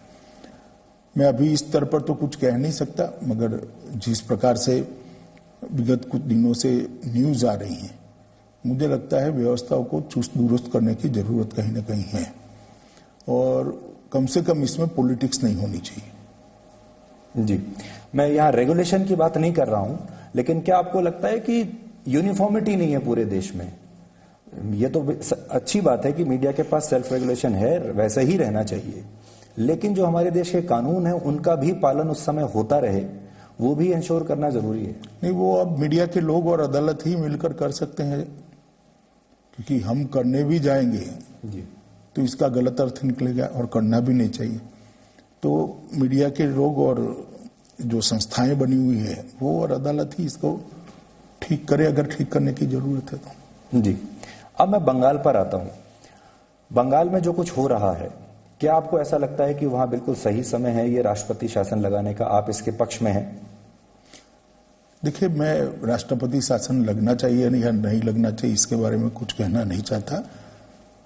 मैं अभी इस स्तर पर तो कुछ कह नहीं सकता, मगर जिस प्रकार से विगत कुछ दिनों से न्यूज आ रही हैं, मुझे लगता है व्यवस्थाओं को चुस्त दुरुस्त करने की जरूरत कहीं ना कहीं है, और कम से कम इसमें पॉलिटिक्स नहीं होनी चाहिए। जी, मैं यहाँ रेगुलेशन की बात नहीं कर रहा हूं, लेकिन क्या आपको लगता है कि यूनिफॉर्मिटी नहीं है पूरे देश में? ये तो अच्छी बात है कि मीडिया के पास सेल्फ रेगुलेशन है, वैसा ही रहना चाहिए, लेकिन जो हमारे देश के कानून है उनका भी पालन उस समय होता रहे, वो भी इंश्योर करना जरूरी है। नहीं, वो अब मीडिया के लोग और अदालत ही मिलकर कर सकते हैं, क्योंकि हम करने भी जाएंगे जी तो इसका गलत अर्थ निकलेगा और करना भी नहीं चाहिए। तो मीडिया के लोग और जो संस्थाएं बनी हुई है वो और अदालत ही इसको ठीक करे, अगर ठीक करने की जरूरत है तो। जी, अब मैं बंगाल पर आता हूं। बंगाल में जो कुछ हो रहा है, क्या आपको ऐसा लगता है कि वहां बिल्कुल सही समय है ये राष्ट्रपति शासन लगाने का? आप इसके पक्ष में हैं? देखिए, मैं राष्ट्रपति शासन लगना चाहिए या नहीं लगना चाहिए इसके बारे में कुछ कहना नहीं चाहता,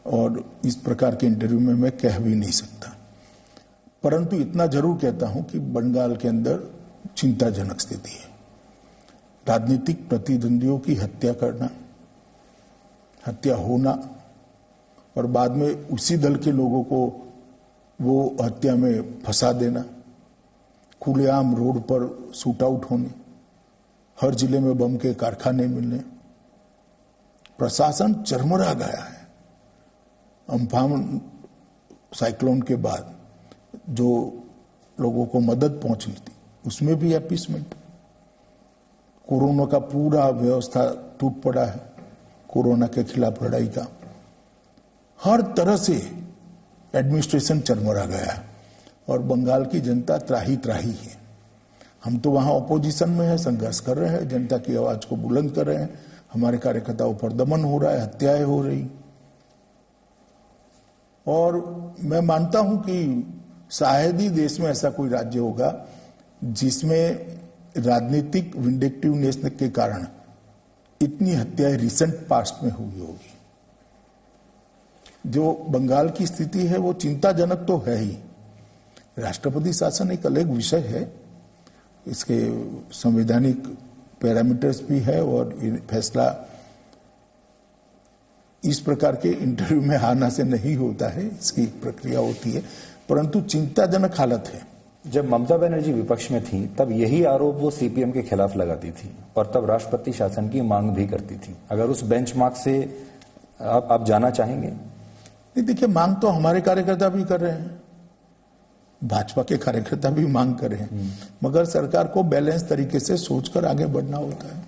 और इस प्रकार के इंटरव्यू में मैं कह भी नहीं सकता, परंतु इतना जरूर कहता हूं कि बंगाल के अंदर चिंताजनक स्थिति है। राजनीतिक प्रतिद्वंदियों की हत्या करना, हत्या होना, और बाद में उसी दल के लोगों को वो हत्या में फंसा देना, खुलेआम रोड पर शूट आउट होने, हर जिले में बम के कारखाने मिलने, प्रशासन चरमरा गया है। अम्फान साइक्लोन के बाद जो लोगों को मदद पहुंचनी थी उसमें भी अपीसमेंट, कोरोना का पूरा व्यवस्था टूट पड़ा है, कोरोना के खिलाफ लड़ाई का हर तरह से एडमिनिस्ट्रेशन चरमरा गया है, और बंगाल की जनता त्राही त्राही है। हम तो वहां ऑपोजिशन में है, संघर्ष कर रहे हैं, जनता की आवाज को बुलंद कर रहे हैं, हमारे कार्यकर्ताओं पर दमन हो रहा है, हत्याएं हो रही, और मैं मानता हूं कि शायद ही देश में ऐसा कोई राज्य होगा जिसमें राजनीतिक विंडिक्टिवनेस के कारण इतनी हत्याएं रिसेंट पास्ट में हुई होगी। जो बंगाल की स्थिति है वो चिंताजनक तो है ही। राष्ट्रपति शासन एक अलग विषय है, इसके संवैधानिक पैरामीटर्स भी है, और फैसला इस प्रकार के इंटरव्यू में आना से नहीं होता है, इसकी प्रक्रिया होती है, परंतु चिंताजनक हालत है। जब ममता बनर्जी विपक्ष में थी तब यही आरोप वो सीपीएम के खिलाफ लगाती थी, और तब राष्ट्रपति शासन की मांग भी करती थी। अगर उस बेंचमार्क से आप जाना चाहेंगे? नहीं, देखिए, मांग तो हमारे कार्यकर्ता भी कर रहे हैं, भाजपा के कार्यकर्ता भी मांग कर रहे हैं, मगर सरकार को बैलेंस तरीके से सोचकर आगे बढ़ना होता है।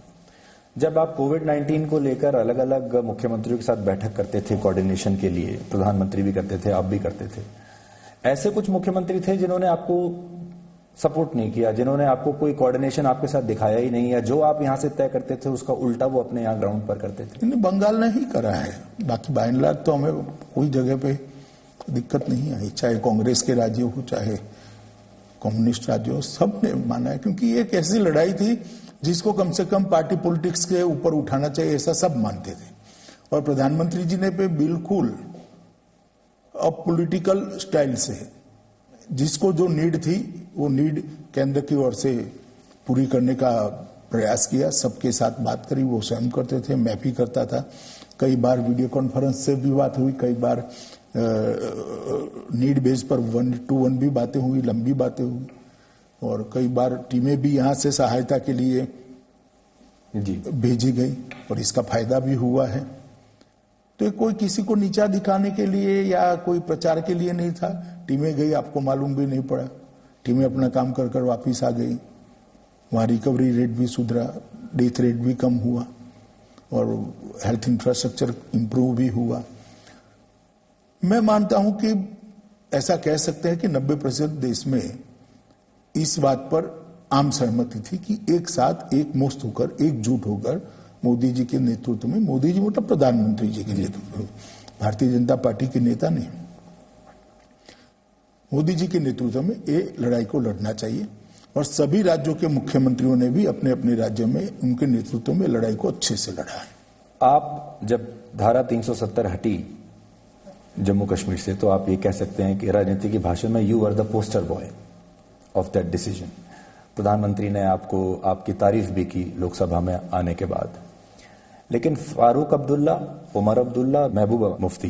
जब आप कोविड-19 को लेकर अलग अलग मुख्यमंत्रियों के साथ बैठक करते थे कोऑर्डिनेशन के लिए, प्रधानमंत्री भी करते थे, आप भी करते थे, ऐसे कुछ मुख्यमंत्री थे जिन्होंने आपको सपोर्ट नहीं किया, जिन्होंने आपको कोई कोऑर्डिनेशन आपके साथ दिखाया ही नहीं, या जो आप यहां से तय करते थे उसका उल्टा वो अपने यहां ग्राउंड पर करते थे? बंगाल ने ही करा है, बाकी बाय एंड लार्ज तो हमें कोई जगह पे दिक्कत नहीं आई, चाहे कांग्रेस के राज्य हो चाहे कम्युनिस्ट राज्य हो, सब ने माना है, क्योंकि ये एक ऐसी लड़ाई थी जिसको कम से कम पार्टी पॉलिटिक्स के ऊपर उठाना चाहिए, ऐसा सब मानते थे। और प्रधानमंत्री जी ने पे बिल्कुल अब पॉलिटिकल स्टाइल से जिसको जो नीड थी वो नीड केंद्र की ओर से पूरी करने का प्रयास किया, सबके साथ बात करी, वो स्वयं करते थे, मैं भी करता था, कई बार वीडियो कॉन्फ्रेंस से भी बात हुई, कई बार नीड बेस पर 1-to-1 भी बातें हुई, लंबी बातें हुई, और कई बार टीमें भी यहां से सहायता के लिए जी भेजी गई और इसका फायदा भी हुआ है। तो कोई किसी को नीचा दिखाने के लिए या कोई प्रचार के लिए नहीं था, टीमें गई, आपको मालूम भी नहीं पड़ा, टीमें अपना काम कर कर वापिस आ गई, वहां रिकवरी रेट भी सुधरा, डेथ रेट भी कम हुआ और हेल्थ इंफ्रास्ट्रक्चर इंप्रूव भी हुआ। मैं मानता हूं कि ऐसा कह सकते हैं कि 90% देश में इस बात पर आम सहमति थी कि एक साथ एक मुश्त होकर, एकजुट होकर मोदी जी के नेतृत्व में, मोदी जी मतलब प्रधानमंत्री जी के नेतृत्व में, भारतीय जनता पार्टी के नेता नहीं, मोदी जी के नेतृत्व में ये लड़ाई को लड़ना चाहिए। और सभी राज्यों के मुख्यमंत्रियों ने भी अपने अपने राज्य में उनके नेतृत्व में लड़ाई को अच्छे से लड़ा है। आप जब धारा 370 हटी जम्मू कश्मीर से, तो आप ये कह सकते हैं कि राजनीति की भाषा में you are the poster boy of that decision. प्रधानमंत्री ने आपको, आपकी तारीफ भी की लोकसभा में आने के बाद, लेकिन फारूक अब्दुल्ला, उमर अब्दुल्ला, महबूबा मुफ्ती,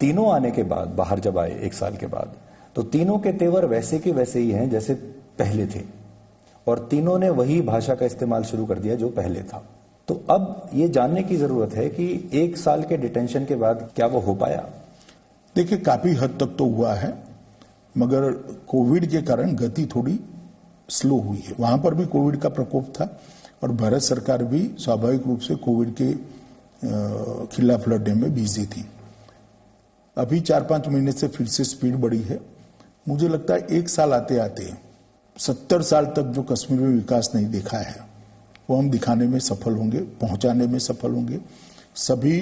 तीनों आने के बाद, बाहर जब आए 1 साल के बाद, तो तीनों के तेवर वैसे के वैसे ही हैं जैसे पहले थे, और तीनों ने वही भाषा का इस्तेमाल शुरू कर दिया जो पहले था। तो अब ये जानने की जरूरत है कि 1 साल के डिटेंशन के बाद क्या वो हो पाया? देखिए, काफी हद तक तो हुआ है, मगर कोविड के कारण गति थोड़ी स्लो हुई है। वहां पर भी कोविड का प्रकोप था और भारत सरकार भी स्वाभाविक रूप से कोविड के खिलाफ लड़ने में बिजी थी। अभी 4-5 महीने से फिर से स्पीड बढ़ी है। मुझे लगता है 1 साल आते आते 70 साल तक जो कश्मीर में विकास नहीं देखा है वो हम दिखाने में सफल होंगे, पहुंचाने में सफल होंगे। सभी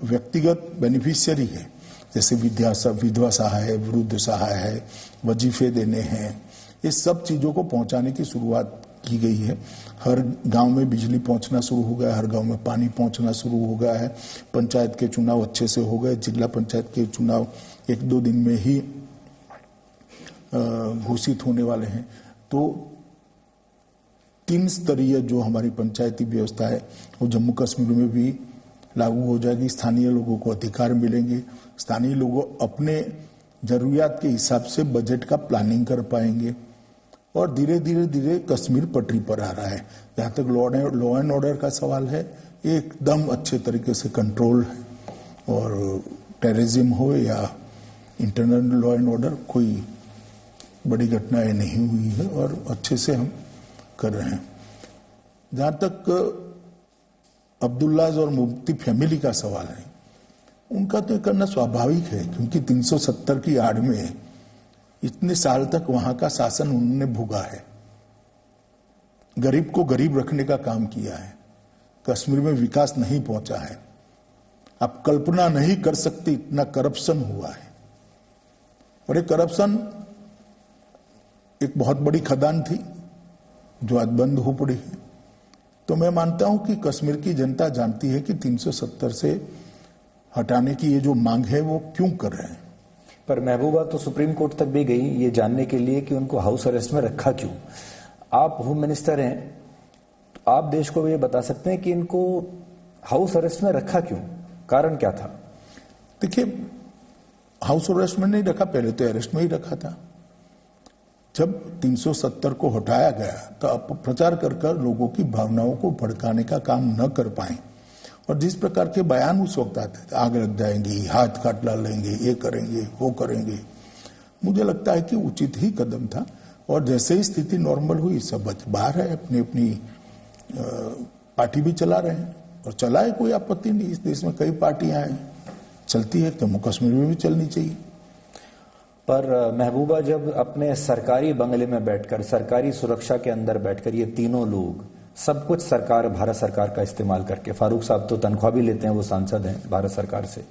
व्यक्तिगत बेनिफिशियरी है, जैसे विधवा सहाय, वृद्ध सहाय है, वजीफे देने हैं, ये सब चीजों को पहुंचाने की शुरुआत की गई है। हर गांव में बिजली पहुंचना शुरू हो गया है, हर गांव में पानी पहुंचना शुरू हो गया है। पंचायत के चुनाव अच्छे से हो गए, जिला पंचायत के चुनाव 1-2 दिन में ही घोषित होने वाले हैं। तो 3 स्तरीय जो हमारी पंचायती व्यवस्था है वो जम्मू कश्मीर में भी लागू हो जाएगी। स्थानीय लोगों को अधिकार मिलेंगे, स्थानीय लोग अपने जरूरियात के हिसाब से बजट का प्लानिंग कर पाएंगे और धीरे धीरे कश्मीर पटरी पर आ रहा है। जहां तक लॉ एंड ऑर्डर का सवाल है, एकदम अच्छे तरीके से कंट्रोल है और टेररिज्म हो या इंटरनल लॉ एंड ऑर्डर, कोई बड़ी घटनाएं नहीं हुई है और अच्छे से हम कर रहे हैं। जहां तक अब्दुल्लाज और मुफ्ती फैमिली का सवाल है, उनका तो करना स्वाभाविक है, क्योंकि 370 की आड़ में इतने साल तक वहां का शासन उन्होंने भोगा है, गरीब को गरीब रखने का काम किया है, कश्मीर में विकास नहीं पहुंचा है। आप कल्पना नहीं कर सकते इतना करप्शन हुआ है और ये करप्शन एक बहुत बड़ी खदान थी जो आज बंद हो पड़ी है। तो मैं मानता हूं कि कश्मीर की जनता जानती है कि 370 से हटाने की ये जो मांग है वो क्यों कर रहे हैं। पर महबूबा तो सुप्रीम कोर्ट तक भी गई ये जानने के लिए कि उनको हाउस अरेस्ट में रखा क्यों। आप होम मिनिस्टर हैं, तो आप देश को ये बता सकते हैं कि इनको हाउस अरेस्ट में रखा क्यों, कारण क्या था? देखिए, हाउस अरेस्ट में नहीं रखा, पहले तो अरेस्ट में ही रखा था। जब 370 को हटाया गया तो आप प्रचार कर लोगों की भावनाओं को भड़काने का काम न कर पाए और जिस प्रकार के बयान उस वक्त आते थे, आग लग जाएंगी, हाथ काट डालेंगे, ये करेंगे, वो करेंगे, मुझे लगता है कि उचित ही कदम था। और जैसे ही स्थिति नॉर्मल हुई, सब बाहर है, अपनी अपनी पार्टी भी चला रहे हैं और चलाए, कोई आपत्ति नहीं। इस देश में कई पार्टियां हैं, चलती है, जम्मू कश्मीर में भी चलनी चाहिए। पर महबूबा जब अपने सरकारी बंगले में बैठकर, सरकारी सुरक्षा के अंदर बैठकर ये तीनों लोग सब कुछ सरकार, भारत सरकार का इस्तेमाल करके, फारूक साहब तो तनख्वाह भी लेते हैं, वो सांसद हैं भारत सरकार से,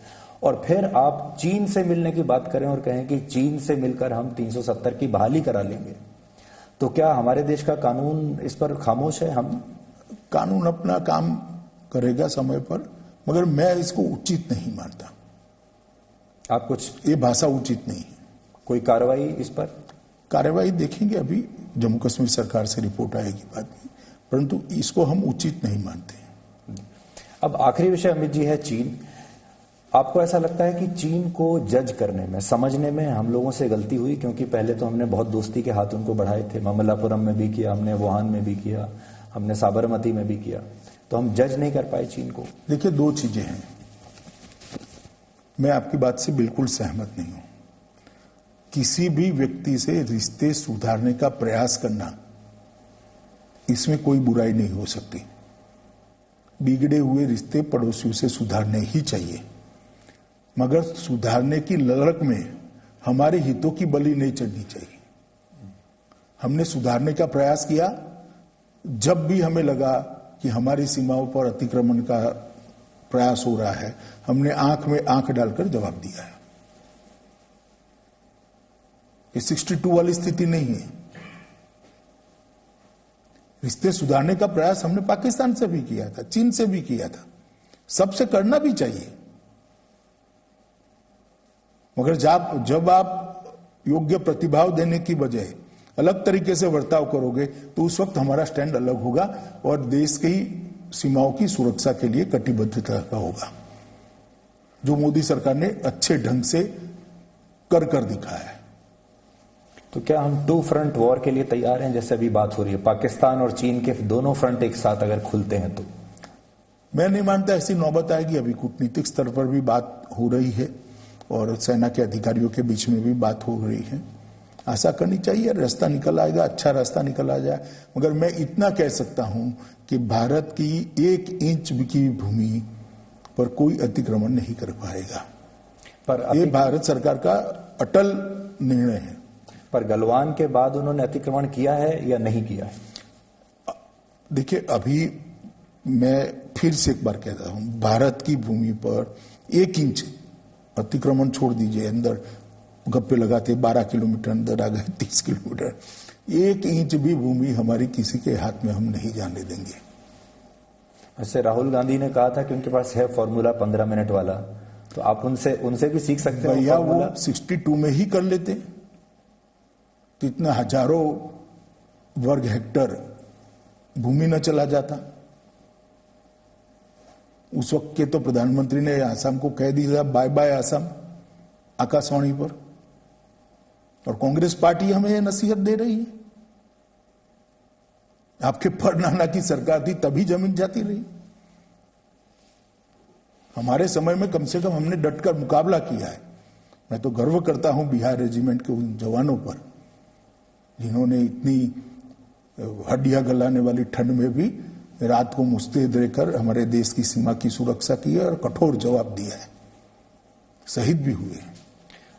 और फिर आप चीन से मिलने की बात करें और कहें कि चीन से मिलकर हम 370 की बहाली करा लेंगे, तो क्या हमारे देश का कानून इस पर खामोश है? हम कानून अपना काम करेगा समय पर, मगर मैं इसको उचित नहीं मानता। आप कुछ, ये भाषा उचित नहीं है। कोई कार्रवाई इस पर? कार्रवाई देखेंगे, अभी जम्मू कश्मीर सरकार से रिपोर्ट आएगी बाद में, परंतु इसको हम उचित नहीं मानते। अब आखिरी विषय अमित जी है चीन। आपको ऐसा लगता है कि चीन को जज करने में, समझने में हम लोगों से गलती हुई? क्योंकि पहले तो हमने बहुत दोस्ती के हाथ उनको बढ़ाए थे, ममल्लापुरम में भी किया हमने, वुहान में भी किया हमने, साबरमती में भी किया, तो हम जज नहीं कर पाए चीन को। देखिए, दो चीजें हैं, मैं आपकी बात से बिल्कुल सहमत नहीं हूं। किसी भी व्यक्ति से रिश्ते सुधारने का प्रयास करना, इसमें कोई बुराई नहीं हो सकती। बिगड़े हुए रिश्ते पड़ोसियों से सुधारने ही चाहिए, मगर सुधारने की ललक में हमारे हितों की बलि नहीं चढ़नी चाहिए। हमने सुधारने का प्रयास किया, जब भी हमें लगा कि हमारी सीमाओं पर अतिक्रमण का प्रयास हो रहा है, हमने आंख में आंख डालकर जवाब दिया है। ये 62 वाली स्थिति नहीं है। रिश्ते सुधारने का प्रयास हमने पाकिस्तान से भी किया था, चीन से भी किया था, सबसे करना भी चाहिए, मगर जब आप योग्य प्रतिभाव देने की बजाय अलग तरीके से बर्ताव करोगे, तो उस वक्त हमारा स्टैंड अलग होगा और देश की सीमाओं की सुरक्षा के लिए कटिबद्धता का होगा, जो मोदी सरकार ने अच्छे ढंग से कर दिखाया है। तो क्या हम 2 फ्रंट वॉर के लिए तैयार हैं? जैसे अभी बात हो रही है पाकिस्तान और चीन के दोनों फ्रंट एक साथ अगर खुलते हैं तो? मैं नहीं मानता ऐसी नौबत आएगी। अभी कूटनीतिक स्तर पर भी बात हो रही है और सेना के अधिकारियों के बीच में भी बात हो रही है। आशा करनी चाहिए रास्ता निकल आएगा, अच्छा रास्ता निकल आ जाए। मगर मैं इतना कह सकता हूं कि भारत की 1 इंच की भूमि पर कोई अतिक्रमण नहीं कर पाएगा, पर ये भारत सरकार का अटल निर्णय है। पर गलवान के बाद उन्होंने अतिक्रमण किया है या नहीं किया है? देखिए, अभी मैं फिर से एक बार कहता हूं, भारत की भूमि पर 1 इंच अतिक्रमण छोड़ दीजिए, अंदर गप्पे लगाते 12 किलोमीटर अंदर आ गए, 30 किलोमीटर, 1 इंच भी भूमि हमारी किसी के हाथ में हम नहीं जाने देंगे। ऐसे राहुल गांधी ने कहा था कि उनके पास है फॉर्मूला 15 मिनट वाला, तो आप उनसे भी सीख सकते हैं। भैया, वो 62 में ही कर लेते तो इतना हजारों वर्ग हेक्टर भूमि न चला जाता। उस वक्त के तो प्रधानमंत्री ने आसाम को कह दिया बाय बाय आसाम, आकाशवाणी पर, और कांग्रेस पार्टी हमें यह नसीहत दे रही है। आपके परनाना की सरकार थी तभी जमीन जाती रही। हमारे समय में कम से कम हमने डटकर मुकाबला किया है। मैं तो गर्व करता हूं बिहार रेजिमेंट के उन जवानों पर, जिन्होंने इतनी हड्डियां गलाने वाली ठंड में भी रात को मुस्तैद रहकर हमारे देश की सीमा की सुरक्षा की है और कठोर जवाब दिया है, शहीद भी हुए।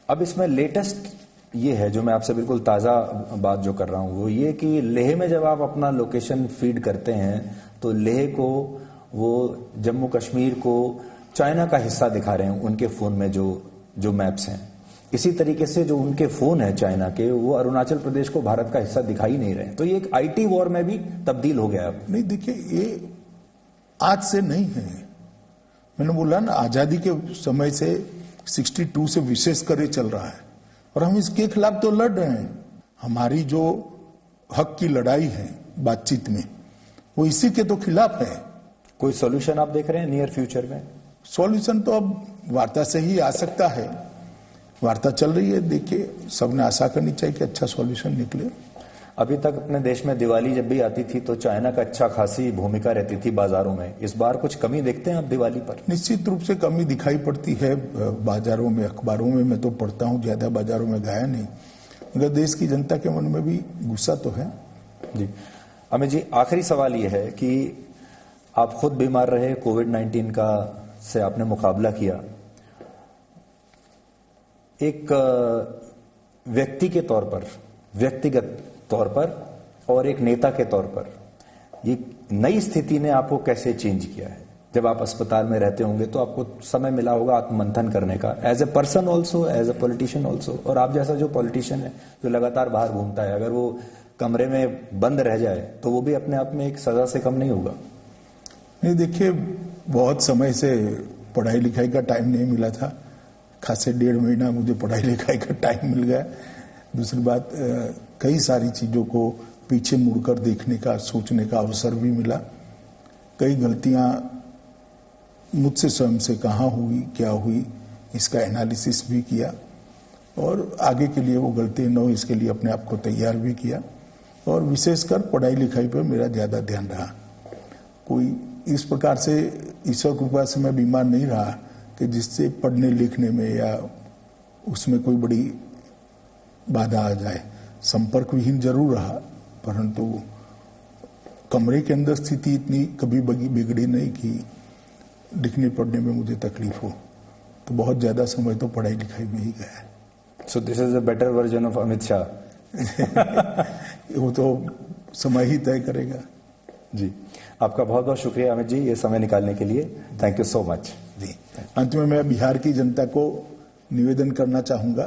अब इसमें लेटेस्ट ये है, जो मैं आपसे बिल्कुल ताज़ा बात जो कर रहा हूं, वो ये कि लेह में जब आप अपना लोकेशन फीड करते हैं तो लेह को, वो जम्मू कश्मीर को चाइना का हिस्सा दिखा रहे हैं उनके फोन में जो मैप्स हैं। इसी तरीके से जो उनके फोन है चाइना के, वो अरुणाचल प्रदेश को भारत का हिस्सा दिखा ही नहीं रहे। तो ये एक आईटी वॉर में भी तब्दील हो गया। अब नहीं, देखिए, ये आज से नहीं है। मैंने बोला ना, आजादी के समय से 62 से विशेष कर चल रहा है और हम इसके खिलाफ तो लड़ रहे हैं। हमारी जो हक की लड़ाई है बातचीत में, वो इसी के तो खिलाफ है। कोई सॉल्यूशन आप देख रहे हैं नियर फ्यूचर में? सॉल्यूशन तो अब वार्ता से ही आ सकता है। वार्ता चल रही है, देखिए, सबने आशा करनी चाहिए कि अच्छा सॉल्यूशन निकले। अभी तक अपने देश में दिवाली जब भी आती थी तो चाइना का अच्छा खासी भूमिका रहती थी बाजारों में। इस बार कुछ कमी देखते हैं आप दिवाली पर? निश्चित रूप से कमी दिखाई पड़ती है बाजारों में, अखबारों में मैं तो पढ़ता हूं, ज्यादा बाजारों में गया नहीं, मगर देश की जनता के मन में भी गुस्सा तो है। जी अमित जी, आखिरी सवाल ये है कि आप खुद बीमार रहे, कोविड-19 का से आपने मुकाबला किया, एक व्यक्ति के तौर पर, व्यक्तिगत तौर पर और एक नेता के तौर पर ये नई स्थिति ने आपको कैसे चेंज किया है? जब आप अस्पताल में रहते होंगे तो आपको समय मिला होगा आत्ममंथन करने का, as a person also, as a politician also, और आप जैसा जो पॉलिटिशियन है जो लगातार बाहर घूमता है, अगर वो कमरे में बंद रह जाए तो वो भी अपने आप में एक सजा से कम नहीं होगा? नहीं, देखिए, बहुत समय से पढ़ाई लिखाई का टाइम नहीं मिला था, खासे 1.5 महीना मुझे पढ़ाई लिखाई का टाइम मिल गया। दूसरी बात, कई सारी चीजों को पीछे मुड़कर देखने का, सोचने का अवसर भी मिला। कई गलतियां मुझसे स्वयं से कहाँ हुई, क्या हुई, इसका एनालिसिस भी किया और आगे के लिए वो गलतियां न हो इसके लिए अपने आप को तैयार भी किया। और विशेषकर पढ़ाई लिखाई पर मेरा ज्यादा ध्यान रहा। कोई इस प्रकार से ईश्वर कृपा से मैं बीमार नहीं रहा कि जिससे पढ़ने लिखने में या उसमें कोई बड़ी बाधा आ जाए। संपर्क विहीन जरूर रहा, परंतु कमरे के अंदर स्थिति इतनी कभी बिगड़ी नहीं कि लिखने पढ़ने में मुझे तकलीफ हो। तो बहुत ज्यादा समय तो पढ़ाई लिखाई में ही गया है। So this is a better version of Amit Shah. वो तो समय ही तय करेगा। जी, आपका बहुत बहुत शुक्रिया अमित जी, ये समय निकालने के लिए। Thank you so much. जी, अंत में मैं बिहार की जनता को निवेदन करना चाहूंगा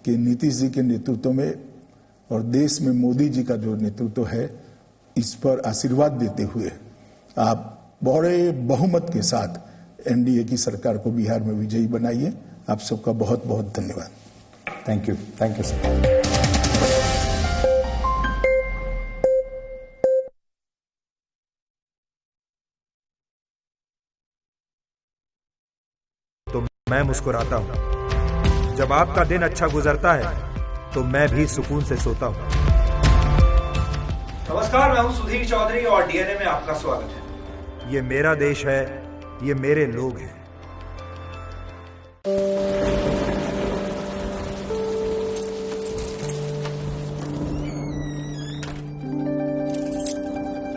कि नीतीश जी के नेतृत्व में और देश में मोदी जी का जो नेतृत्व है, इस पर आशीर्वाद देते हुए आप बड़े बहुमत के साथ एनडीए की सरकार को बिहार में विजयी बनाइए। आप सबका बहुत बहुत धन्यवाद। Thank you sir. तो मैं मुस्कुराता हूं। जब आपका दिन अच्छा गुजरता है तो मैं भी सुकून से सोता हूं। नमस्कार, मैं हूं सुधीर चौधरी और डीएनए में आपका स्वागत है। ये मेरा देश है, ये मेरे लोग हैं।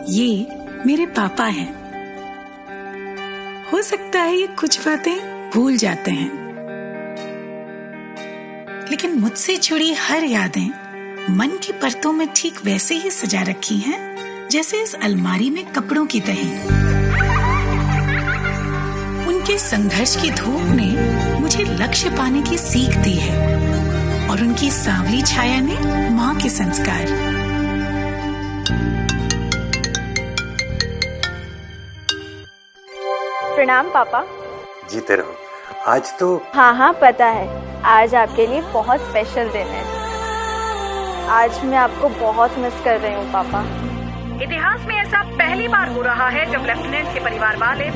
ये मेरे पापा हैं। हो सकता है ये कुछ बातें भूल जाते हैं, लेकिन मुझसे जुड़ी हर यादें मन की परतों में ठीक वैसे ही सजा रखी हैं जैसे इस अलमारी में कपड़ों की तह। उनके संघर्ष की धूप ने मुझे लक्ष्य पाने की सीख दी है और उनकी सांवली छाया ने माँ के संस्कार। प्रणाम पापा। जीते रहो। आज तो हाँ पता है, आज आपके लिए बहुत स्पेशल दिन है। आज मैं आपको बहुत मिस कर रही हूँ पापा। इतिहास में ऐसा पहली बार हो रहा है जब लेफ्टिनेंट के परिवार वाले